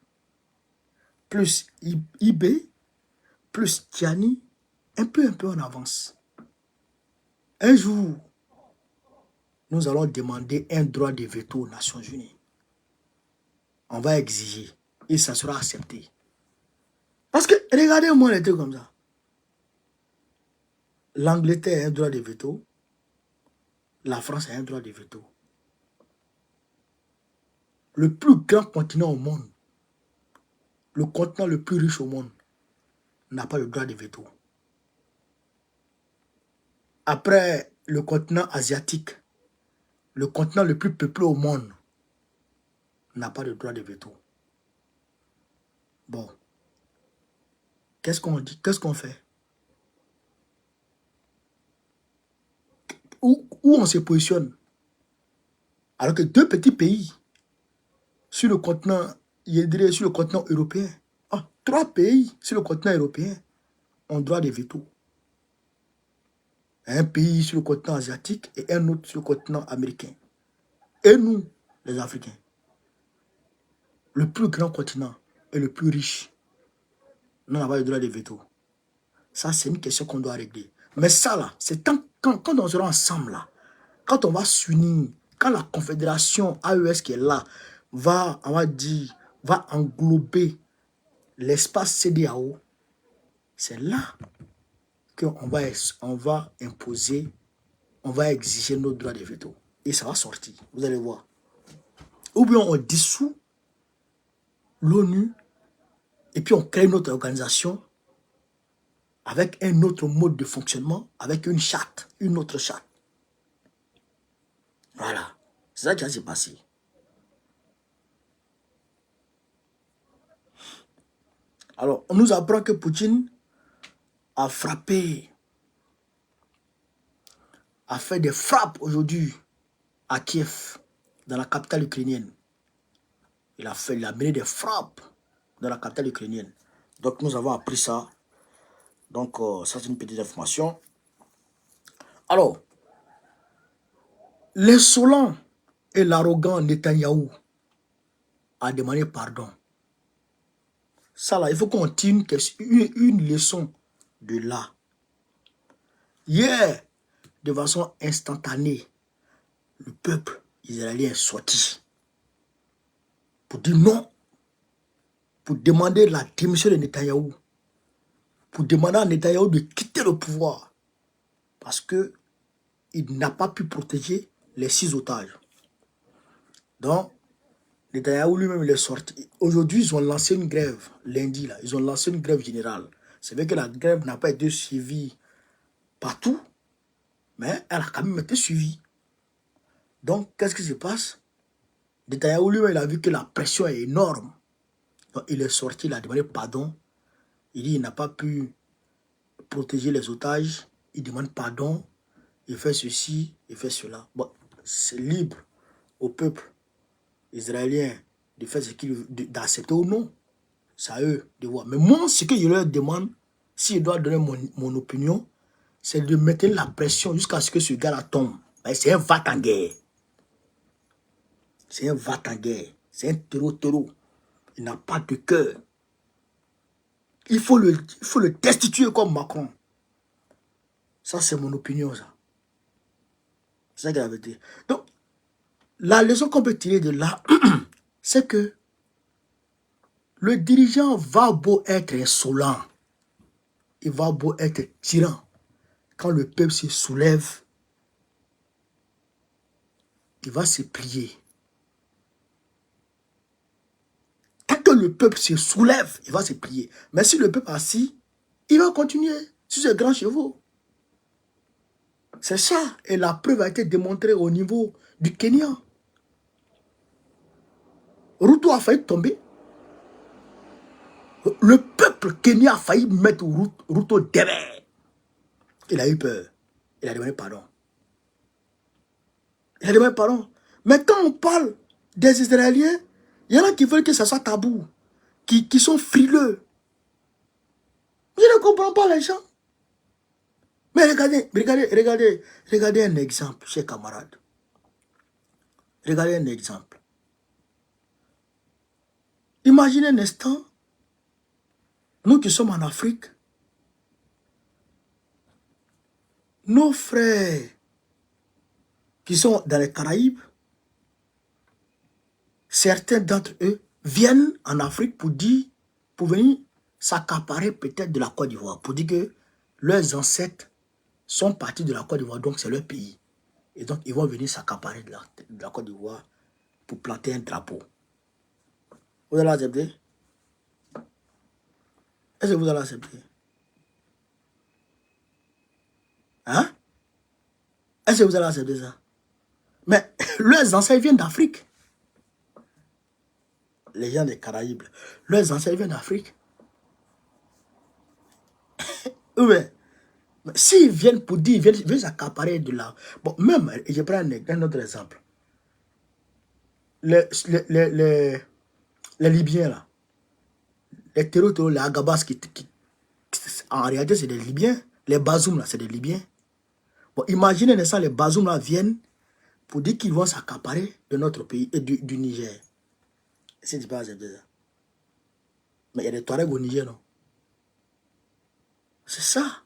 plus Ibé, plus Tiani, un peu en avance. Un jour, nous allons demander un droit de veto aux Nations Unies. On va exiger et ça sera accepté. Parce que, regardez-moi les trucs comme ça. L'Angleterre a un droit de veto. La France a un droit de veto. Le plus grand continent au monde, le continent le plus riche au monde, n'a pas le droit de veto. Après le continent asiatique, le continent le plus peuplé au monde, n'a pas de droit de veto. Bon. Qu'est-ce qu'on dit? Qu'est-ce qu'on fait? Où on se positionne? Alors que deux petits pays sur le continent, je dirais sur le continent européen, trois pays sur le continent européen ont droit de veto. Un pays sur le continent asiatique et un autre sur le continent américain. Et nous, les Africains, le plus grand continent et le plus riche, nous n'avons pas le droit de veto. Ça, c'est une question qu'on doit régler. Mais ça, là, c'est quand on sera ensemble, là, quand on va s'unir, quand la confédération AES qui est là, va englober l'espace CEDEAO, c'est là qu'on va imposer, on va exiger nos droits de veto. Et ça va sortir, vous allez voir. Ou bien on dissout l'ONU et puis on crée une autre organisation avec un autre mode de fonctionnement, avec une charte, une autre charte. Voilà, c'est ça qui va se passer. Alors, on nous apprend que Poutine a frappé, a fait des frappes aujourd'hui à Kiev, dans la capitale ukrainienne. Il a mené des frappes dans la capitale ukrainienne. Donc, nous avons appris ça. Donc, ça, c'est une petite information. Alors, l'insolent et l'arrogant Netanyahou a demandé pardon. Ça, là, il faut qu'on tire une leçon de là. Hier, de façon instantanée, le peuple israélien est sorti pour dire non, pour demander la démission de Netanyahou, pour demander à Netanyahou de quitter le pouvoir parce qu'il n'a pas pu protéger les 6 otages. Donc, Netanyahou lui-même, il est sorti. Aujourd'hui, ils ont lancé une grève, lundi, là, ils ont lancé une grève générale. C'est vrai que la grève n'a pas été suivie partout, mais elle a quand même été suivie. Donc, qu'est-ce qui se passe? Netanyahou lui-même, il a vu que la pression est énorme. Donc, il est sorti, il a demandé pardon. Il dit qu'il n'a pas pu protéger les otages. Il demande pardon. Il fait ceci, il fait cela. Bon, c'est libre au peuple israélien de faire ce d'accepter ou non. C'est à eux de voir. Mais moi, ce que je leur demande, si je dois donner mon opinion, c'est de mettre la pression jusqu'à ce que ce gars-là tombe. C'est un va-t-en-guerre. C'est un va-t-en-guerre. C'est un terreau. Il n'a pas de cœur. Il faut le destituer comme Macron. Ça, c'est mon opinion, ça. C'est ça qui est la vérité. Donc, la leçon qu'on peut tirer de là, c'est que le dirigeant va beau être insolent, il va beau être tyran. Quand le peuple se soulève, il va se plier. Tant que le peuple se soulève, il va se plier. Mais si le peuple est assis, il va continuer sur ses grands chevaux. C'est ça. Et la preuve a été démontrée au niveau du Kenya. Ruto a failli tomber. Le peuple kenyan a failli mettre Ruto derrière. Il a eu peur. Il a demandé pardon. Il a demandé pardon. Mais quand on parle des Israéliens, il y en a qui veulent que ça soit tabou. Qui sont frileux. Je ne comprends pas les gens. Mais regardez un exemple, chers camarades. Regardez un exemple. Imaginez un instant, nous qui sommes en Afrique, nos frères qui sont dans les Caraïbes, certains d'entre eux viennent en Afrique pour venir s'accaparer peut-être de la Côte d'Ivoire, pour dire que leurs ancêtres sont partis de la Côte d'Ivoire, donc c'est leur pays. Et donc ils vont venir s'accaparer de la Côte d'Ivoire pour planter un drapeau. Vous allez accepter? Est-ce que vous allez accepter? Hein? Est-ce que vous allez accepter ça? Mais leurs ancêtres viennent d'Afrique. Les gens des Caraïbes, leurs ancêtres viennent d'Afrique. Oui, s'ils viennent pour dire, ils viennent s'accaparer de là. Bon, même, je prends un autre exemple. Les Libyens, là, les terroristes, les Agabas, en réalité, c'est des Libyens. Les Bazoum, là, c'est des Libyens. Bon, imaginez ça, les Bazoum, là, viennent pour dire qu'ils vont s'accaparer de notre pays et du Niger. C'est pas accepté ça. Mais il y a des Touaregs au Niger, non? C'est ça.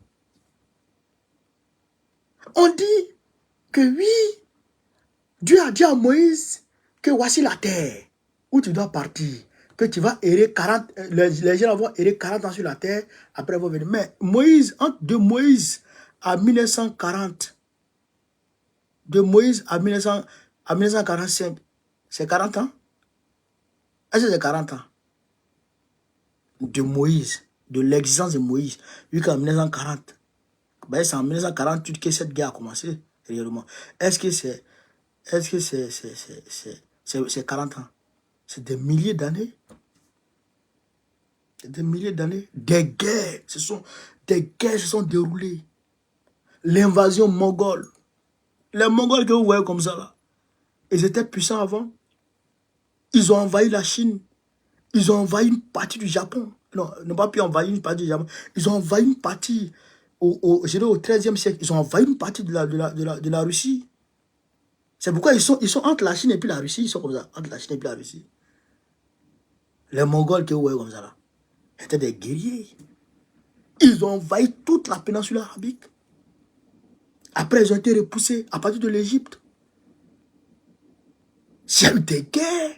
On dit que oui, Dieu a dit à Moïse que voici la terre où tu dois partir. Que tu vas errer 40, les gens vont errer 40 ans sur la terre, après ils vont venir. Mais Moïse, de Moïse à 1940, de Moïse à 1945, c'est 40 ans? Est-ce que c'est 40 ans? De Moïse, de l'existence de Moïse, jusqu'en 1940. Ben, c'est en 1948 que cette guerre a commencé, réellement. Est-ce que c'est 40 ans? C'est des milliers d'années. Des milliers d'années. Des guerres se sont déroulées. L'invasion mongole. Les Mongols que vous voyez comme ça là, ils étaient puissants avant. Ils ont envahi la Chine. Ils ont envahi une partie du Japon. Non, ils n'ont pas pu envahir une partie du Japon. Ils ont envahi une partie, au XIIIe siècle, ils ont envahi une partie de la Russie. C'est pourquoi ils sont entre la Chine et puis la Russie. Ils sont comme ça, entre la Chine et puis la Russie. Les Mongols que vous voyez comme ça là, étaient des guerriers. Ils ont envahi toute la péninsule arabique. Après, ils ont été repoussés à partir de l'Égypte. Il y a eu des guerres.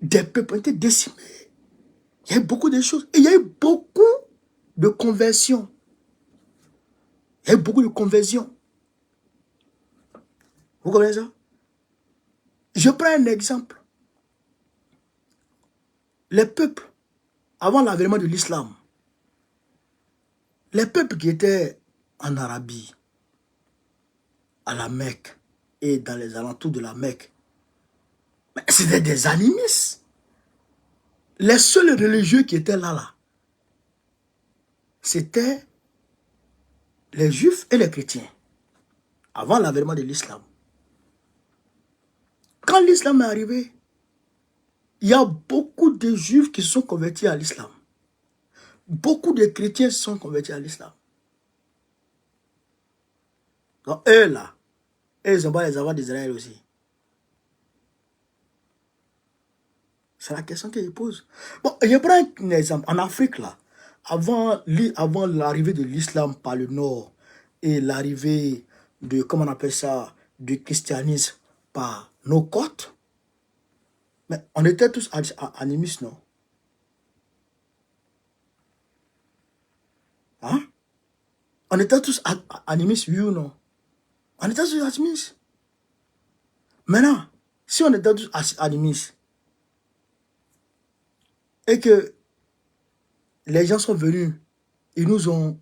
Des peuples ont été décimés. Il y a eu beaucoup de choses. Et il y a eu beaucoup de conversions. Il y a eu beaucoup de conversions. Vous comprenez ça? Je prends un exemple. Les peuples, avant l'avènement de l'islam, les peuples qui étaient en Arabie, à la Mecque et dans les alentours de la Mecque, c'était des animistes. Les seuls religieux qui étaient là, c'était les juifs et les chrétiens, avant l'avènement de l'islam. Quand l'islam est arrivé, il y a beaucoup de juifs qui se sont convertis à l'islam. Beaucoup de chrétiens se sont convertis à l'islam. Donc eux là, ils n'ont pas les avoirs d'Israël aussi. C'est la question qu'ils posent. Bon, je prends un exemple. En Afrique là, avant l'arrivée de l'islam par le nord et l'arrivée de, comment on appelle ça, du christianisme par nos côtes, mais on était tous animistes, non? Hein? On était tous animistes, oui ou non? On était tous animistes. Maintenant, si on était tous animistes et que les gens sont venus, ils nous ont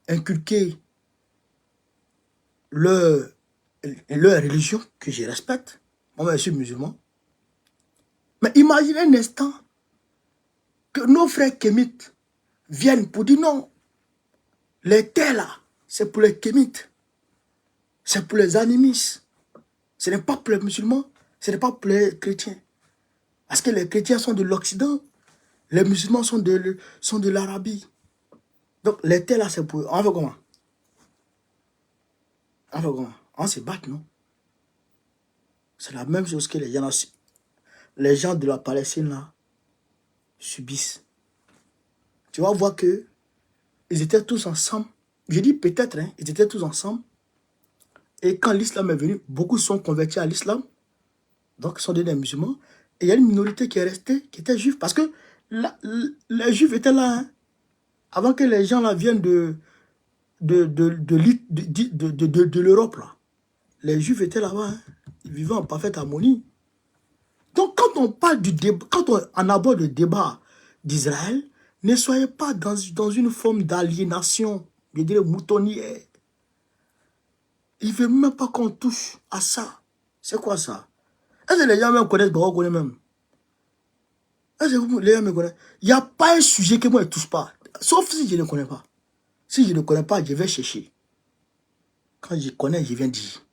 inculqué leur religion, que je respecte. Moi, je suis musulman. Mais imaginez un instant que nos frères kémites viennent pour dire non, les terres là, c'est pour les kémites, c'est pour les animistes, ce n'est pas pour les musulmans, ce n'est pas pour les chrétiens. Parce que les chrétiens sont de l'Occident, les musulmans sont de l'Arabie. Donc les terres là, c'est pour eux. On fait comment? On fait comment? On se bat, non? C'est la même chose que les gens de la Palestine là subissent. Tu vas voir que ils étaient tous ensemble. Je dis peut-être, hein, ils étaient tous ensemble. Et quand l'islam est venu, beaucoup sont convertis à l'islam. Donc, ils sont devenus des musulmans. Et il y a une minorité qui est restée, qui était juive. Parce que les juifs étaient là. Hein, avant que les gens là viennent de l'Europe. Là. Les juifs étaient là-bas. Hein, ils vivaient en parfaite harmonie. Donc, quand on parle du débat, quand on aborde le débat d'Israël, ne soyez pas dans une forme d'aliénation, je dirais moutonnière. Il ne veut même pas qu'on touche à ça. C'est quoi ça? Est-ce que les gens même connaissent Baron connaît même? Est-ce que les gens me connaissent? Il n'y a pas un sujet que moi je ne touche pas. Sauf si je ne connais pas. Si je ne connais pas, je vais chercher. Quand je connais, je viens dire.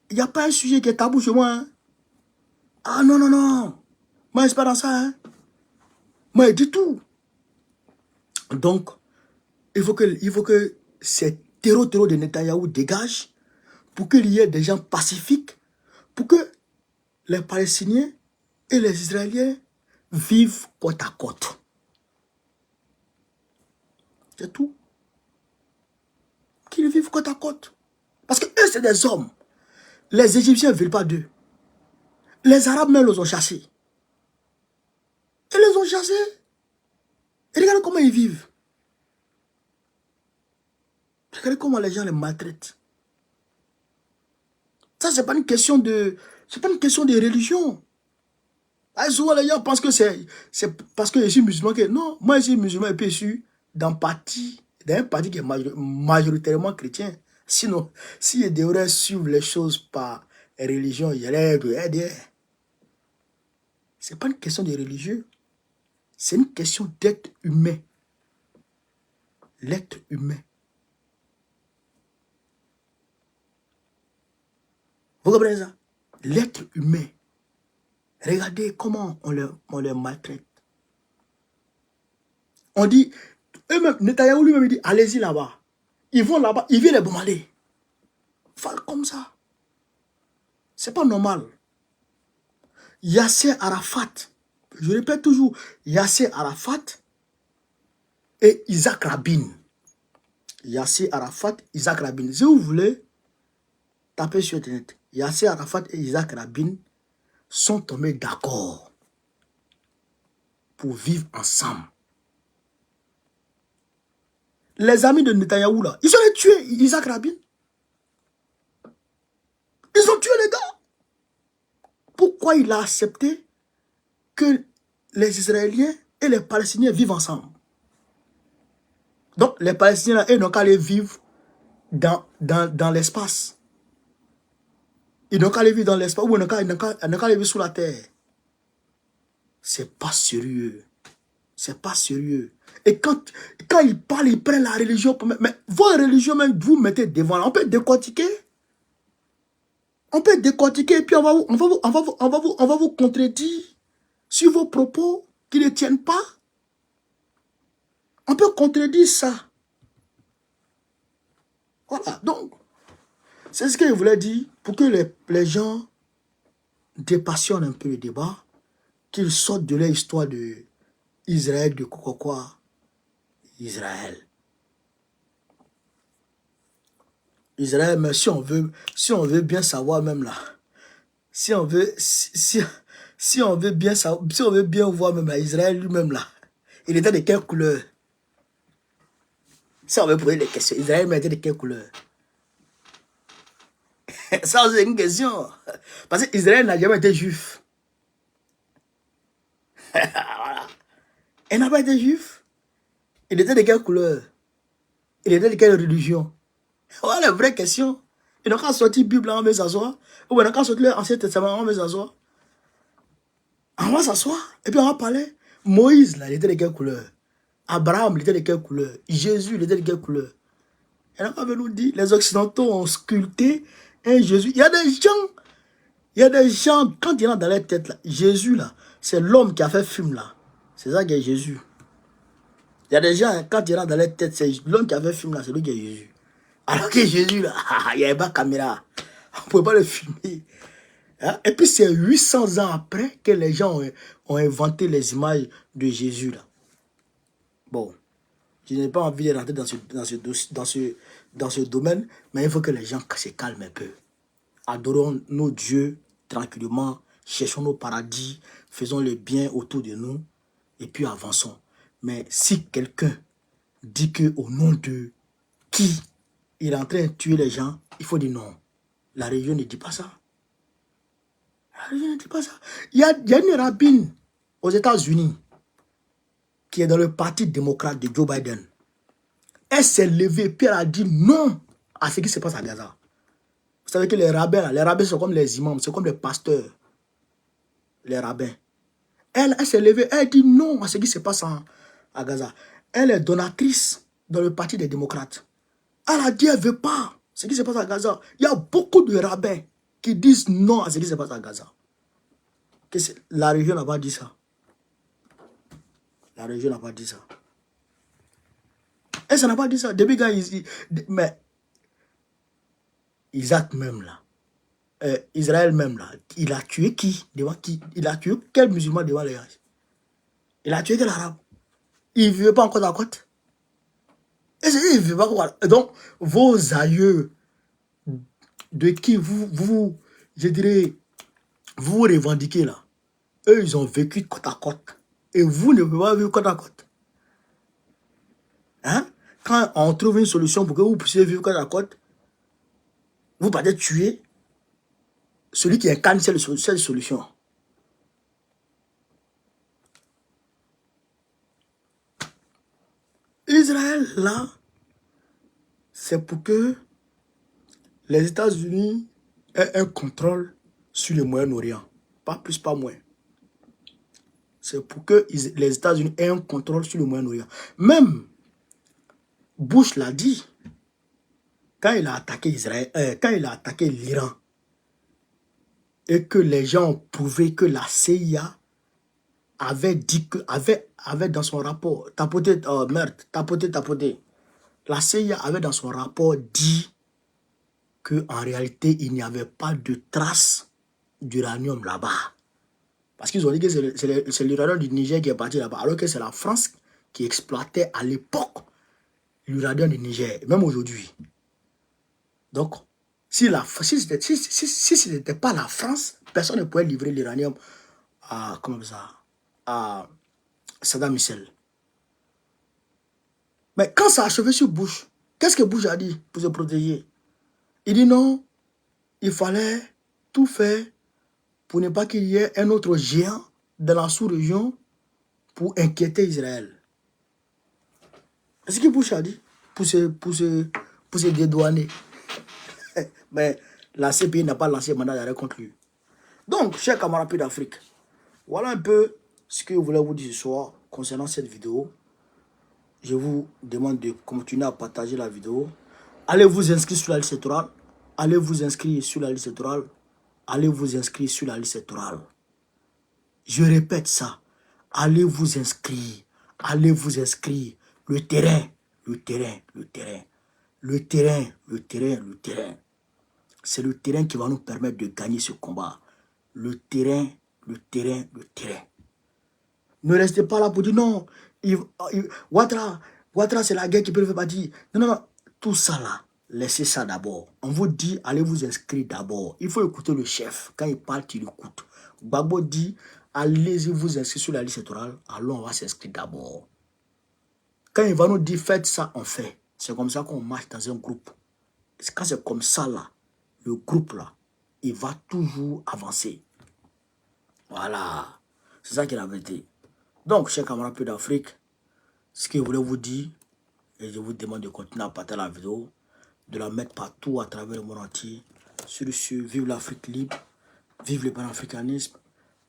Il n'y a pas un sujet qui est tabou chez moi. Hein? Ah non, non, non. Moi, je ne suis pas dans ça. Hein? Moi, je dis tout. Donc, il faut que ces terreaux de Netanyahou dégagent pour qu'il y ait des gens pacifiques, pour que les Palestiniens et les Israéliens vivent côte à côte. C'est tout. Qu'ils vivent côte à côte. Parce que eux, c'est des hommes. Les Égyptiens ne veulent pas d'eux. Les Arabes même les ont chassés. Ils les ont chassés. Et regardez comment ils vivent. Regardez comment les gens les maltraitent. Ça, c'est pas une question de... C'est pas une question de religion. Ah, souvent, les gens pensent que c'est parce que je suis musulman que... Non, moi, je suis musulman et puis je suis dans un parti qui est majoritairement chrétien. Sinon, si je devrais suivre les choses par religion, il y aurait de... C'est pas une question de religieux. C'est une question d'être humain. L'être humain. Vous comprenez ça? L'être humain. Regardez comment on les maltraite. On dit, eux-mêmes, Netanyahou lui-même dit, allez-y là-bas. Ils vont là-bas, ils viennent les bombarder. Faire comme ça. C'est pas normal. Yasser Arafat, je répète toujours, Yasser Arafat et Isaac Rabin. Yasser Arafat, Isaac Rabin. Si vous voulez, tapez sur Internet. Yasser Arafat et Isaac Rabin sont tombés d'accord pour vivre ensemble. Les amis de Netanyahou là, ils ont tué Isaac Rabin. Ils ont tué les gars. Pourquoi il a accepté que les Israéliens et les Palestiniens vivent ensemble? Donc les Palestiniens là, ils n'ont qu'à aller vivre dans l'espace. Ils n'ont qu'à aller vivre dans l'espace ou ils n'ont qu'à aller vivre sous la terre. C'est pas sérieux. C'est pas sérieux. Et quand ils parlent, ils prennent la religion. Mais votre religion, même, vous mettez devant. On peut décortiquer. On peut décortiquer et puis on va vous contredire sur vos propos qui ne tiennent pas. On peut contredire ça. Voilà. Donc, c'est ce que je voulais dire pour que les gens dépassionnent un peu le débat, qu'ils sortent de leur histoire de Israël, de quoi, Israël. Israël, mais si on veut bien savoir même là, si on veut bien savoir, si on veut bien voir même là, Israël lui-même là, il était de quelle couleur? Si on veut poser des questions, Israël était de quelle couleur? Ça c'est une question. Parce que Israël n'a jamais été juif. Voilà. Il n'a pas été juif. Il était de quelle couleur? Il était de quelle religion? Voilà la vraie question. Ils n'ont qu'à sortir la Bible, on va s'asseoir. Ou ils n'ont qu'à sortir l'Ancien Testament, on va s'asseoir. On va s'asseoir et puis on va parler. Moïse, là, il était de quelle couleur? Abraham, il était de quelle couleur? Jésus, il était de quelle couleur? Et là, on va nous dire, les Occidentaux ont sculpté un Jésus. Il y a des gens, quand ils rentrent dans leur tête, là, Jésus, là, c'est l'homme qui a fait film, là. C'est ça qui est Jésus. Il y a des gens, quand ils rentrent dans leur tête, c'est l'homme qui a fait film, là, c'est lui qui est Jésus. Alors que Jésus, là, il n'y avait pas de caméra. On ne pouvait pas le filmer. Hein? Et puis, c'est 800 ans après que les gens ont inventé les images de Jésus, là. Bon, je n'ai pas envie de rentrer dans ce domaine, mais il faut que les gens se calment un peu. Adorons nos dieux tranquillement, cherchons nos paradis, faisons le bien autour de nous, et puis avançons. Mais si quelqu'un dit qu'au nom de qui il est en train de tuer les gens, il faut dire non. La religion ne dit pas ça. La religion ne dit pas ça. Il y a une rabbine aux États-Unis qui est dans le parti démocrate de Joe Biden. Elle s'est levée et elle a dit non à ce qui se passe à Gaza. Vous savez que les rabbins sont comme les imams, c'est comme les pasteurs. Les rabbins. Elle s'est levée, elle dit non à ce qui se passe à Gaza. Elle est donatrice dans le parti des démocrates. Elle a dit elle ne veut pas ce qui se passe à Gaza. Il y a beaucoup de rabbins qui disent non à ce qui se passe à Gaza. La religion n'a pas dit ça. La religion n'a pas dit ça. Et ça n'a pas dit ça. Depuis quand mais Isaac même là, Israël même là, il a tué qui? Devant qui? Il a tué quel musulman devant les gens? Il a tué quel arabe? Il ne vivait pas encore dans la côte. Et il ne vivait pas encore. Donc, vos aïeux, de qui je dirais, vous revendiquez là, eux, ils ont vécu côte à côte. Et vous ne pouvez pas vivre côte à côte. Hein? Quand on trouve une solution pour que vous puissiez vivre côte à côte, vous partez tuer celui qui incarne cette solution. Israël, là, c'est pour que les États-Unis aient un contrôle sur le Moyen-Orient. Pas plus, pas moins. C'est pour que les États-Unis aient un contrôle sur le Moyen-Orient. Même Bush l'a dit, quand il a attaqué Israël, quand il a attaqué l'Iran, et que les gens ont prouvé que la CIA avait dit que, avait dans son rapport, tapoté. La CIA avait dans son rapport dit qu'en réalité, il n'y avait pas de traces d'uranium là-bas. Parce qu'ils ont dit que c'est l'uranium du Niger qui est parti là-bas, alors que c'est la France qui exploitait à l'époque l'uranium du Niger, même aujourd'hui. Donc, si ce n'était pas la France, personne ne pouvait livrer l'uranium à Saddam Hussein. Mais quand ça a achevé sur Bush, qu'est-ce que Bush a dit pour se protéger? Il dit non, il fallait tout faire pour ne pas qu'il y ait un autre géant dans la sous-région pour inquiéter Israël. C'est ce que Bush a dit pour se dédouaner. Mais la CPI n'a pas lancé mandat d'arrêt contre lui. Donc, chers camarades d'Afrique, voilà un peu ce que je voulais vous dire ce soir concernant cette vidéo. Je vous demande de continuer à partager la vidéo. Allez vous inscrire sur la liste électorale. Allez vous inscrire sur la liste électorale. Allez vous inscrire sur la liste électorale. Je répète ça. Allez vous inscrire. Allez vous inscrire. Le terrain. C'est le terrain qui va nous permettre de gagner ce combat. Le terrain. Ne restez pas là pour dire non. Ouattara, c'est la guerre qui peut le faire partir. Non. Tout ça là, laissez ça d'abord. On vous dit, allez vous inscrire d'abord. Il faut écouter le chef. Quand il parle, il écoute. Gbagbo dit, allez-y vous inscrire sur la liste électorale. Alors on va s'inscrire d'abord. Quand il va nous dire, faites ça, on fait. C'est comme ça qu'on marche dans un groupe. Quand c'est comme ça là, le groupe là, il va toujours avancer. Voilà. C'est ça qui est la vérité. Donc, chers camarades d'Afrique, ce que je voulais vous dire, et je vous demande de continuer à partager la vidéo, de la mettre partout à travers le monde entier. Sur ce, vive l'Afrique libre, vive le panafricanisme,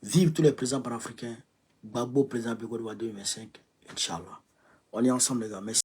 Vive tous les présidents panafricains. Gbagbo, président Bigo de 2025. Inch'Allah. On est ensemble, les gars. Merci.